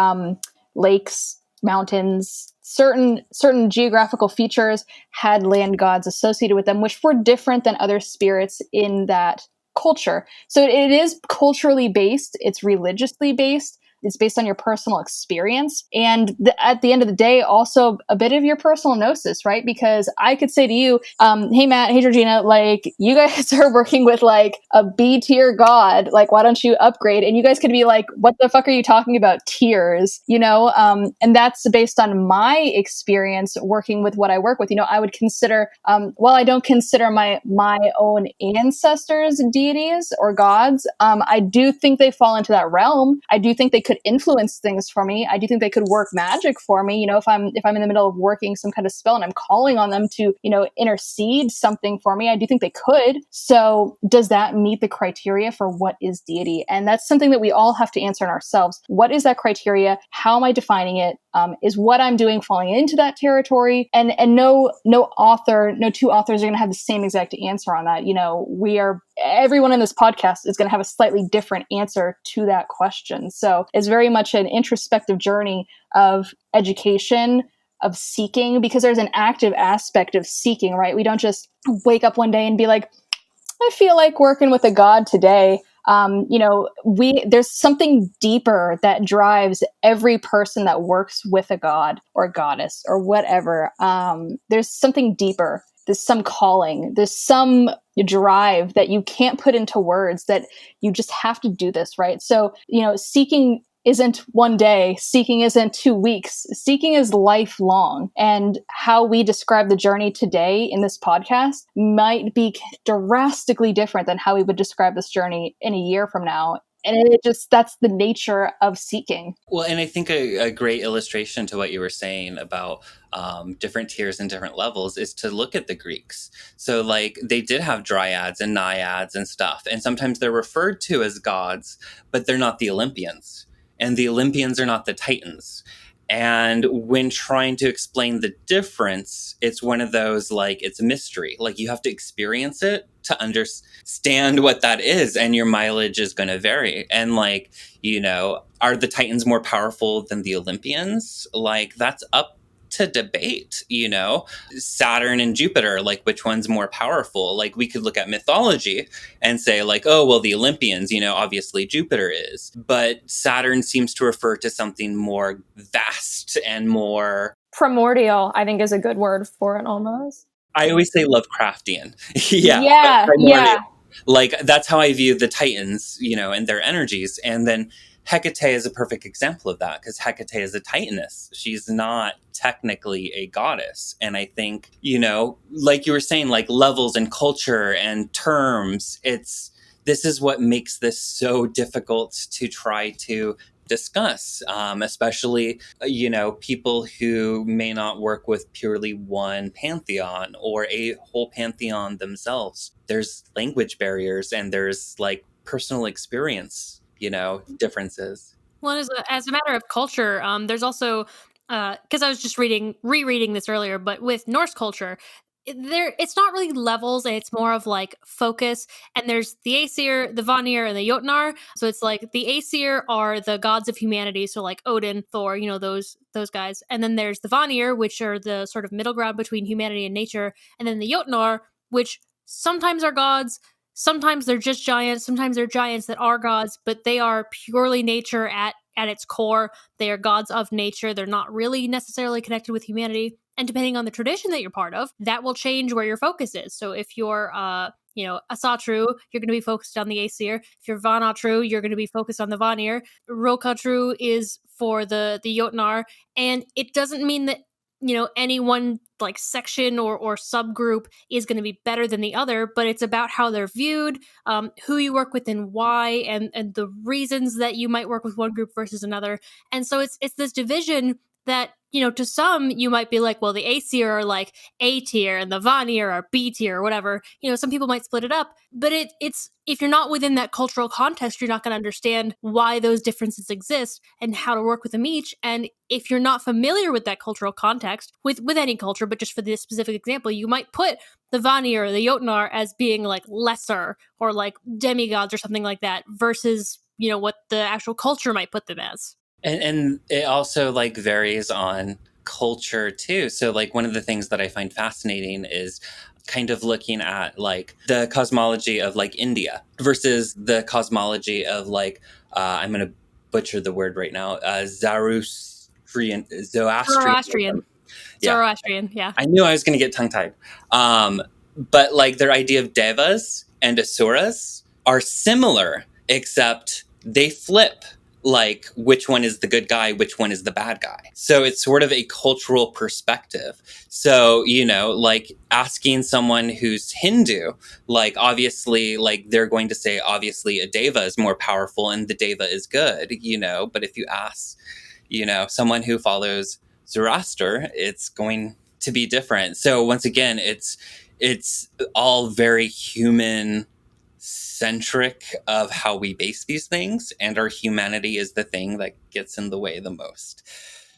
lakes, mountains, certain geographical features had land gods associated with them, which were different than other spirits in that culture. So it is culturally based, it's religiously based, it's based on your personal experience. And at the end of the day, also a bit of your personal gnosis, right? Because I could say to you, hey, Matt, hey, Georgina, like, you guys are working with like a B tier god. Like, why don't you upgrade? And you guys could be like, what the fuck are you talking about? Tiers, and that's based on my experience working with what I work with. I would consider, while I don't consider my own ancestors deities or gods, I do think they fall into that realm. I do think they could influence things for me. I do think they could work magic for me. If I'm in the middle of working some kind of spell and I'm calling on them to, intercede something for me, I do think they could. So does that meet the criteria for what is deity? And that's something that we all have to answer in ourselves. What is that criteria? How am I defining it? Is what I'm doing falling into that territory? And no two authors are going to have the same exact answer on that. Everyone in this podcast is going to have a slightly different answer to that question. So it's very much an introspective journey of education, of seeking, because there's an active aspect of seeking, right? We don't just wake up one day and be like, I feel like working with a god today. There's something deeper that drives every person that works with a god or goddess or whatever. There's something deeper. There's some calling. There's some drive that you can't put into words, that you just have to do this, right? So, seeking isn't one day. Seeking isn't 2 weeks. Seeking is lifelong. And how we describe the journey today in this podcast might be drastically different than how we would describe this journey in a year from now. And that's the nature of seeking. Well, and I think a great illustration to what you were saying about different tiers and different levels is to look at the Greeks. So like they did have dryads and naiads and stuff. And sometimes they're referred to as gods, but they're not the Olympians. And the Olympians are not the Titans. And when trying to explain the difference, it's one of those, like, it's a mystery. Like, you have to experience it to understand what that is, and your mileage is going to vary. And, like, are the Titans more powerful than the Olympians? Like, that's up to debate, Saturn and Jupiter, like, which one's more powerful? Like, we could look at mythology and say, like, oh, well, the Olympians, obviously Jupiter is. But Saturn seems to refer to something more vast and more primordial, I think, is a good word for it almost. I always say Lovecraftian. Yeah. Yeah. Like, that's how I view the Titans, and their energies. And then Hecate is a perfect example of that, because Hecate is a Titaness. She's not technically a goddess. And I think, like you were saying, like levels and culture and terms, this is what makes this so difficult to try to discuss, especially, people who may not work with purely one pantheon or a whole pantheon themselves. There's language barriers and there's like personal experience, differences. Well, as a matter of culture, there's also, because I was just rereading this earlier, but with Norse culture, it's not really levels, and it's more of like focus. And there's the Aesir, the Vanir, and the Jotnar. So it's like the Aesir are the gods of humanity, so like Odin, Thor, those guys. And then there's the Vanir, which are the sort of middle ground between humanity and nature. And then the Jotnar, which sometimes are gods, sometimes they're just giants, sometimes they're giants that are gods, but they are purely nature at its core. They are gods of nature. They're not really necessarily connected with humanity. And depending on the tradition that you're part of, that will change where your focus is. So if you're, a Asatru, you're going to be focused on the Aesir. If you're Vanatru, you're going to be focused on the Vanir. Rokatru is for the Jotnar. And it doesn't mean that, any one like section or subgroup is going to be better than the other, but it's about how they're viewed, who you work with and why, and the reasons that you might work with one group versus another. And so it's this division that, to some you might be like, well, the Aesir are like A tier and the Vanir are B tier or whatever. Some people might split it up, but it's if you're not within that cultural context, you're not going to understand why those differences exist and how to work with them each. And if you're not familiar with that cultural context, with any culture, but just for this specific example, you might put the Vanir or the Jotnar as being like lesser or like demigods or something like that versus, what the actual culture might put them as. And it also like varies on culture too. So like one of the things that I find fascinating is kind of looking at like the cosmology of like India versus the cosmology of like, I'm going to butcher the word right now, Zoroastrian. Zoroastrian, yeah. I knew I was going to get tongue-tied. But like their idea of devas and asuras are similar, except they flip like which one is the good guy, which one is the bad guy. So it's sort of a cultural perspective. So, like asking someone who's Hindu, like obviously, like they're going to say, obviously a deva is more powerful and the deva is good, but if you ask, someone who follows Zoroaster, it's going to be different. So once again, it's all very human centric of how we base these things, and our humanity is the thing that gets in the way the most.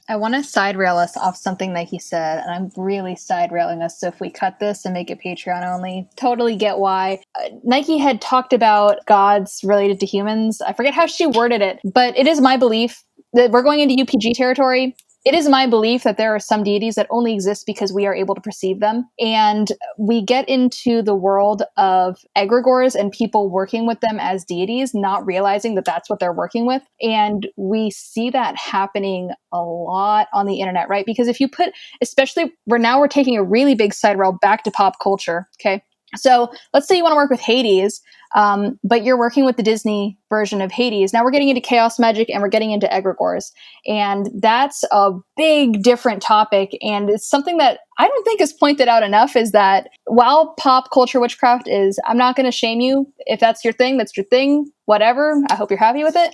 I want to side rail us off something that he said, and I'm really side railing us. So if we cut this and make it Patreon only, totally get why. Nike had talked about gods related to humans. I forget how she worded it, but it is my belief that we're going into UPG territory. It is my belief that there are some deities that only exist because we are able to perceive them. And we get into the world of egregores and people working with them as deities, not realizing that that's what they're working with. And we see that happening a lot on the internet, right? Because if you put, especially we're taking a really big side rail back to pop culture. Okay. So let's say you want to work with Hades, but you're working with the Disney version of Hades. Now we're getting into chaos magic and we're getting into egregores. And that's a big different topic. And it's something that I don't think is pointed out enough, is that while pop culture witchcraft is, I'm not going to shame you. If that's your thing, whatever. I hope you're happy with it.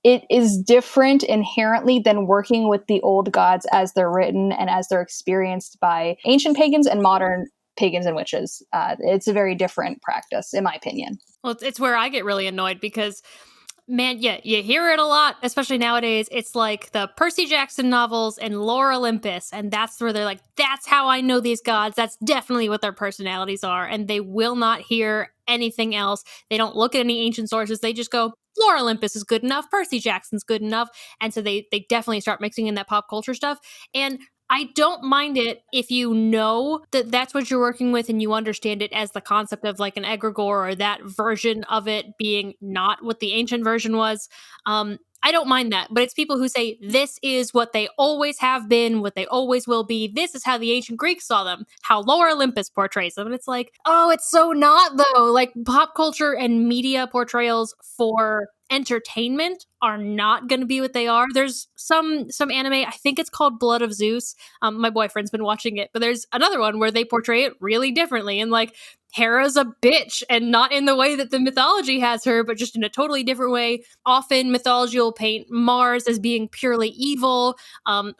It is different inherently than working with the old gods as they're written and as they're experienced by ancient pagans and modern pagans and witches. It's a very different practice, in my opinion. Well, it's where I get really annoyed because, man, yeah, you hear it a lot, especially nowadays. It's like the Percy Jackson novels and Lore Olympus, and that's where they're like, that's how I know these gods. That's definitely what their personalities are, and they will not hear anything else. They don't look at any ancient sources. They just go, Lore Olympus is good enough, Percy Jackson's good enough, and so they definitely start mixing in that pop culture stuff. And I don't mind it if you know that that's what you're working with and you understand it as the concept of like an egregore or that version of it being not what the ancient version was. I don't mind that, but it's people who say this is what they always have been, what they always will be. This is how the ancient Greeks saw them, how Lore Olympus portrays them. And it's like, oh, it's so not though. Like pop culture and media portrayals for entertainment are not going to be what they are. There's some anime, I think it's called Blood of Zeus. My boyfriend's been watching it, but there's another one where they portray it really differently. And like Hera's a bitch, and not in the way that the mythology has her, but just in a totally different way. Often mythology will paint Mars as being purely evil,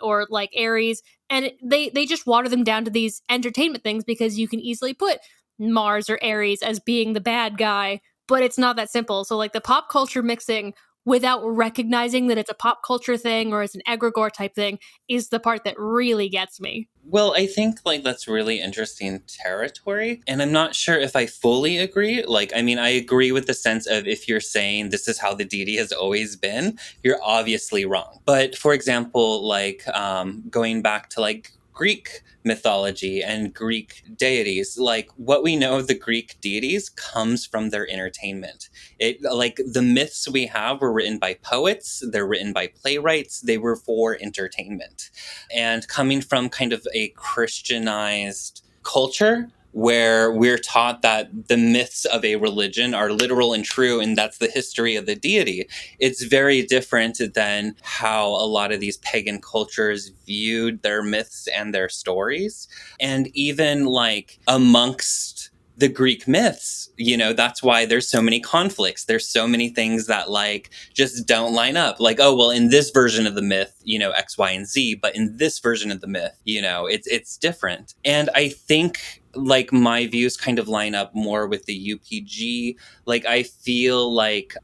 or like Ares. And they just water them down to these entertainment things because you can easily put Mars or Ares as being the bad guy, but it's not that simple. So like the pop culture mixing without recognizing that it's a pop culture thing or it's an egregore type thing is the part that really gets me. Well, I think like that's really interesting territory. And I'm not sure if I fully agree. Like, I mean, I agree with the sense of if you're saying this is how the deity has always been, you're obviously wrong. But for example, like going back to like Greek mythology and Greek deities, like what we know of the Greek deities comes from their entertainment. It like the myths we have were written by poets, they're written by playwrights, they were for entertainment. And coming from kind of a Christianized culture where we're taught that the myths of a religion are literal and true, and that's the history of the deity, it's very different than how a lot of these pagan cultures viewed their myths and their stories. And even like amongst the Greek myths, you know, that's why there's so many conflicts. There's so many things that like just don't line up. Like, oh, well, in this version of the myth, you know, X, Y, and Z, but in this version of the myth, you know, it's different. And I think like my views kind of line up more with the UPG. Like I feel like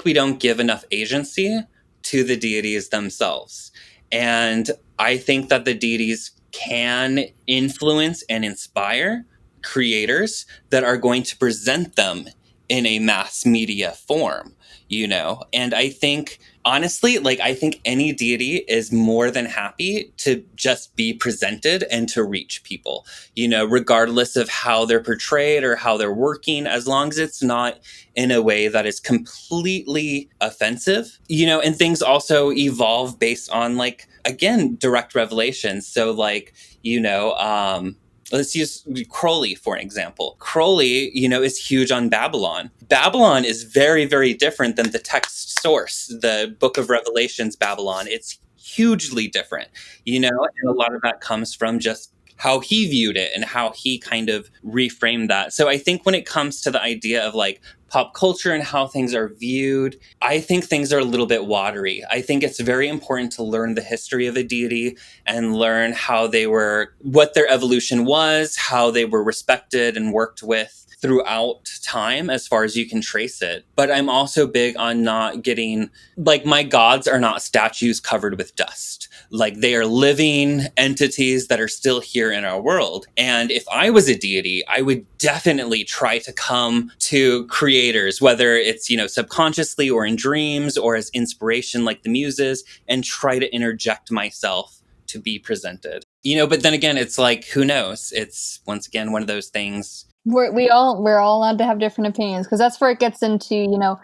we don't give enough agency to the deities themselves. And I think that the deities can influence and inspire creators that are going to present them in a mass media form, you know? And I think, honestly, like, I think any deity is more than happy to just be presented and to reach people, you know, regardless of how they're portrayed or how they're working, as long as it's not in a way that is completely offensive, you know, and things also evolve based on, like, again, direct revelation. So, like, you know, let's use Crowley for an example. Crowley, you know, is huge on Babylon. Babylon is very, very different than the text source, the Book of Revelations Babylon. It's hugely different, you know, and a lot of that comes from just how he viewed it and how he kind of reframed that. So I think when it comes to the idea of like pop culture and how things are viewed, I think things are a little bit watery. I think it's very important to learn the history of a deity and learn how they were, what their evolution was, how they were respected and worked with throughout time as far as you can trace it. But I'm also big on not getting, like, my gods are not statues covered with dust. Like, they are living entities that are still here in our world. And if I was a deity, I would definitely try to come to creators, whether it's, you know, subconsciously or in dreams or as inspiration like the muses, and try to interject myself to be presented. You know, but then again, it's like, who knows? It's, once again, one of those things. We're all allowed to have different opinions, because that's where it gets into, you know,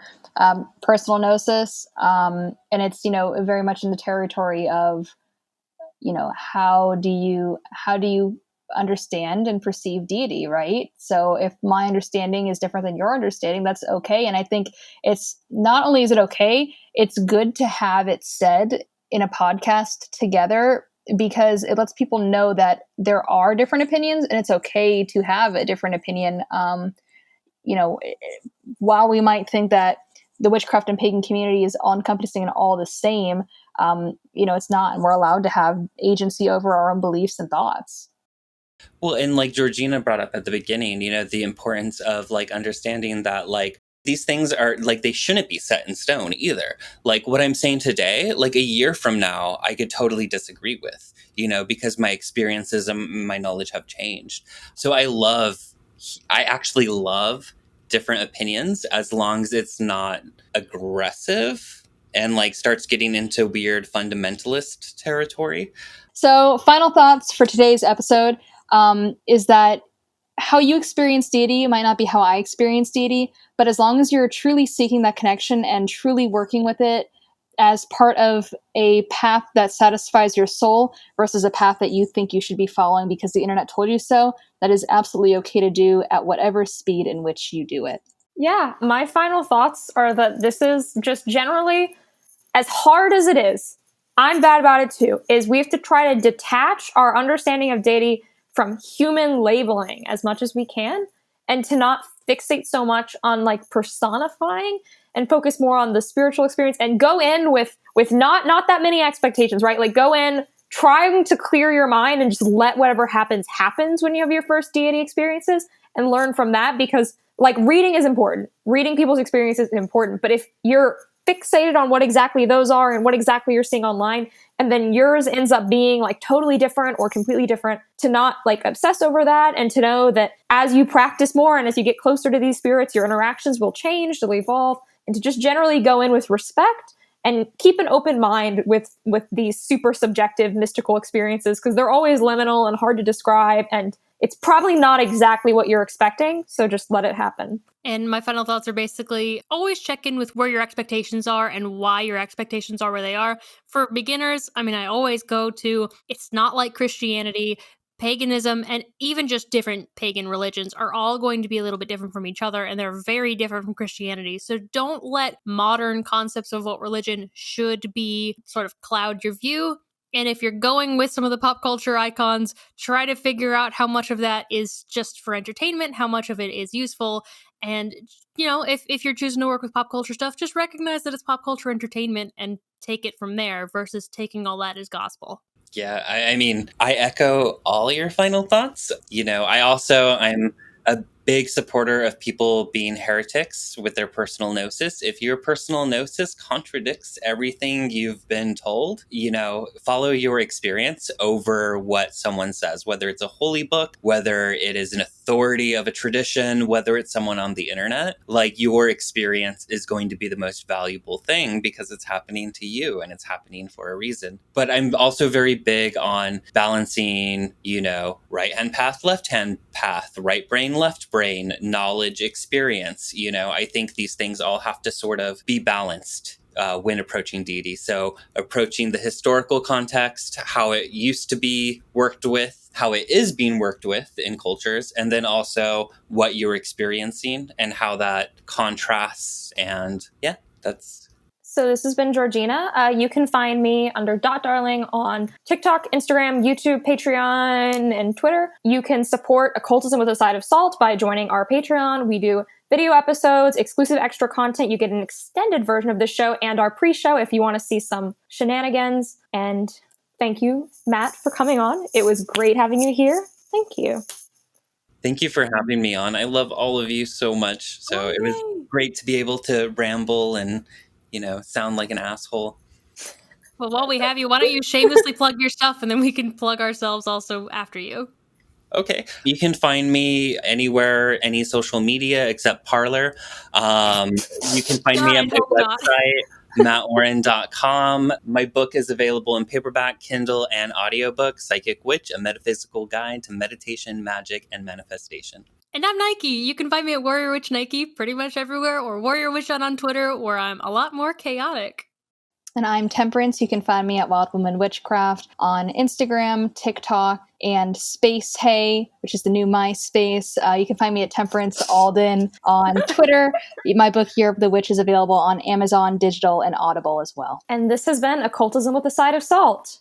personal gnosis, and it's, you know, very much in the territory of, you know, how do you understand and perceive deity, right? So if my understanding is different than your understanding, that's okay. And I think it's not only is it okay, it's good to have it said in a podcast together, because it lets people know that there are different opinions and it's okay to have a different opinion. You know, while we might think that the witchcraft and pagan community is all encompassing and all the same, you know, it's not, and we're allowed to have agency over our own beliefs and thoughts. Well, and like Georgina brought up at the beginning, you know, the importance of like understanding that like these things are like, they shouldn't be set in stone either. Like what I'm saying today, like a year from now, I could totally disagree with, you know, because my experiences and my knowledge have changed. So I actually love different opinions as long as it's not aggressive and like starts getting into weird fundamentalist territory. So final thoughts for today's episode is that how you experience deity might not be how I experience deity, but as long as you're truly seeking that connection and truly working with it as part of a path that satisfies your soul versus a path that you think you should be following because the internet told you so, that is absolutely okay to do at whatever speed in which you do it. Yeah, my final thoughts are that this is just generally, as hard as it is, I'm bad about it too, is we have to try to detach our understanding of deity from human labeling as much as we can, and to not fixate so much on like personifying and focus more on the spiritual experience, and go in with not that many expectations, right? Like go in trying to clear your mind and just let whatever happens when you have your first deity experiences, and learn from that, because like reading is important. Reading people's experiences is important. But if you're fixated on what exactly those are and what exactly you're seeing online, and then yours ends up being like totally different or completely different, to not like obsess over that, and to know that as you practice more and as you get closer to these spirits, your interactions will change, they'll evolve, and to just generally go in with respect and keep an open mind with these super subjective mystical experiences, because they're always liminal and hard to describe, and it's probably not exactly what you're expecting, so just let it happen. And my final thoughts are basically always check in with where your expectations are and why your expectations are where they are. For beginners, I mean, I always go to, it's not like Christianity. Paganism and even just different pagan religions are all going to be a little bit different from each other, and they're very different from Christianity. So don't let modern concepts of what religion should be sort of cloud your view. And if you're going with some of the pop culture icons, try to figure out how much of that is just for entertainment, how much of it is useful. And, you know, if you're choosing to work with pop culture stuff, just recognize that it's pop culture entertainment and take it from there versus taking all that as gospel. Yeah, I mean, I echo all your final thoughts. You know, I'm a big supporter of people being heretics with their personal gnosis. If your personal gnosis contradicts everything you've been told, you know, follow your experience over what someone says, whether it's a holy book, whether it is an authority of a tradition, whether it's someone on the internet. Like, your experience is going to be the most valuable thing because it's happening to you and it's happening for a reason. But I'm also very big on balancing, you know, right-hand path, left-hand path, right brain, left brain, knowledge, experience. You know, I think these things all have to sort of be balanced when approaching deity. So approaching the historical context, how it used to be worked with, how it is being worked with in cultures, and then also what you're experiencing and how that contrasts. And yeah, that's... So this has been Georgina. You can find me under .darling on TikTok, Instagram, YouTube, Patreon, and Twitter. You can support Occultism with a Side of Salt by joining our Patreon. We do video episodes, exclusive extra content. You get an extended version of the show and our pre-show if you want to see some shenanigans. And thank you, Matt, for coming on. It was great having you here. Thank you. Thank you for having me on. I love all of you so much. So it was great to be able to ramble and, you know, sound like an asshole. Well, while we have you, why don't you shamelessly plug your stuff, and then we can plug ourselves also after you. Okay. You can find me anywhere, any social media except Parler. You can find me at my website, matauryn.com. My book is available in paperback, Kindle, and audiobook, Psychic Witch, A Metaphysical Guide to Meditation, Magic, and Manifestation. And I'm Nike. You can find me at Warrior Witch Nike pretty much everywhere, or Warrior Witch on Twitter, where I'm a lot more chaotic. And I'm Temperance. You can find me at Wildwoman Witchcraft on Instagram, TikTok, and Space Hey, which is the new MySpace. You can find me at Temperance Alden on Twitter. My book, Year of the Witch, is available on Amazon, digital, and Audible as well. And this has been Occultism with a Side of Salt.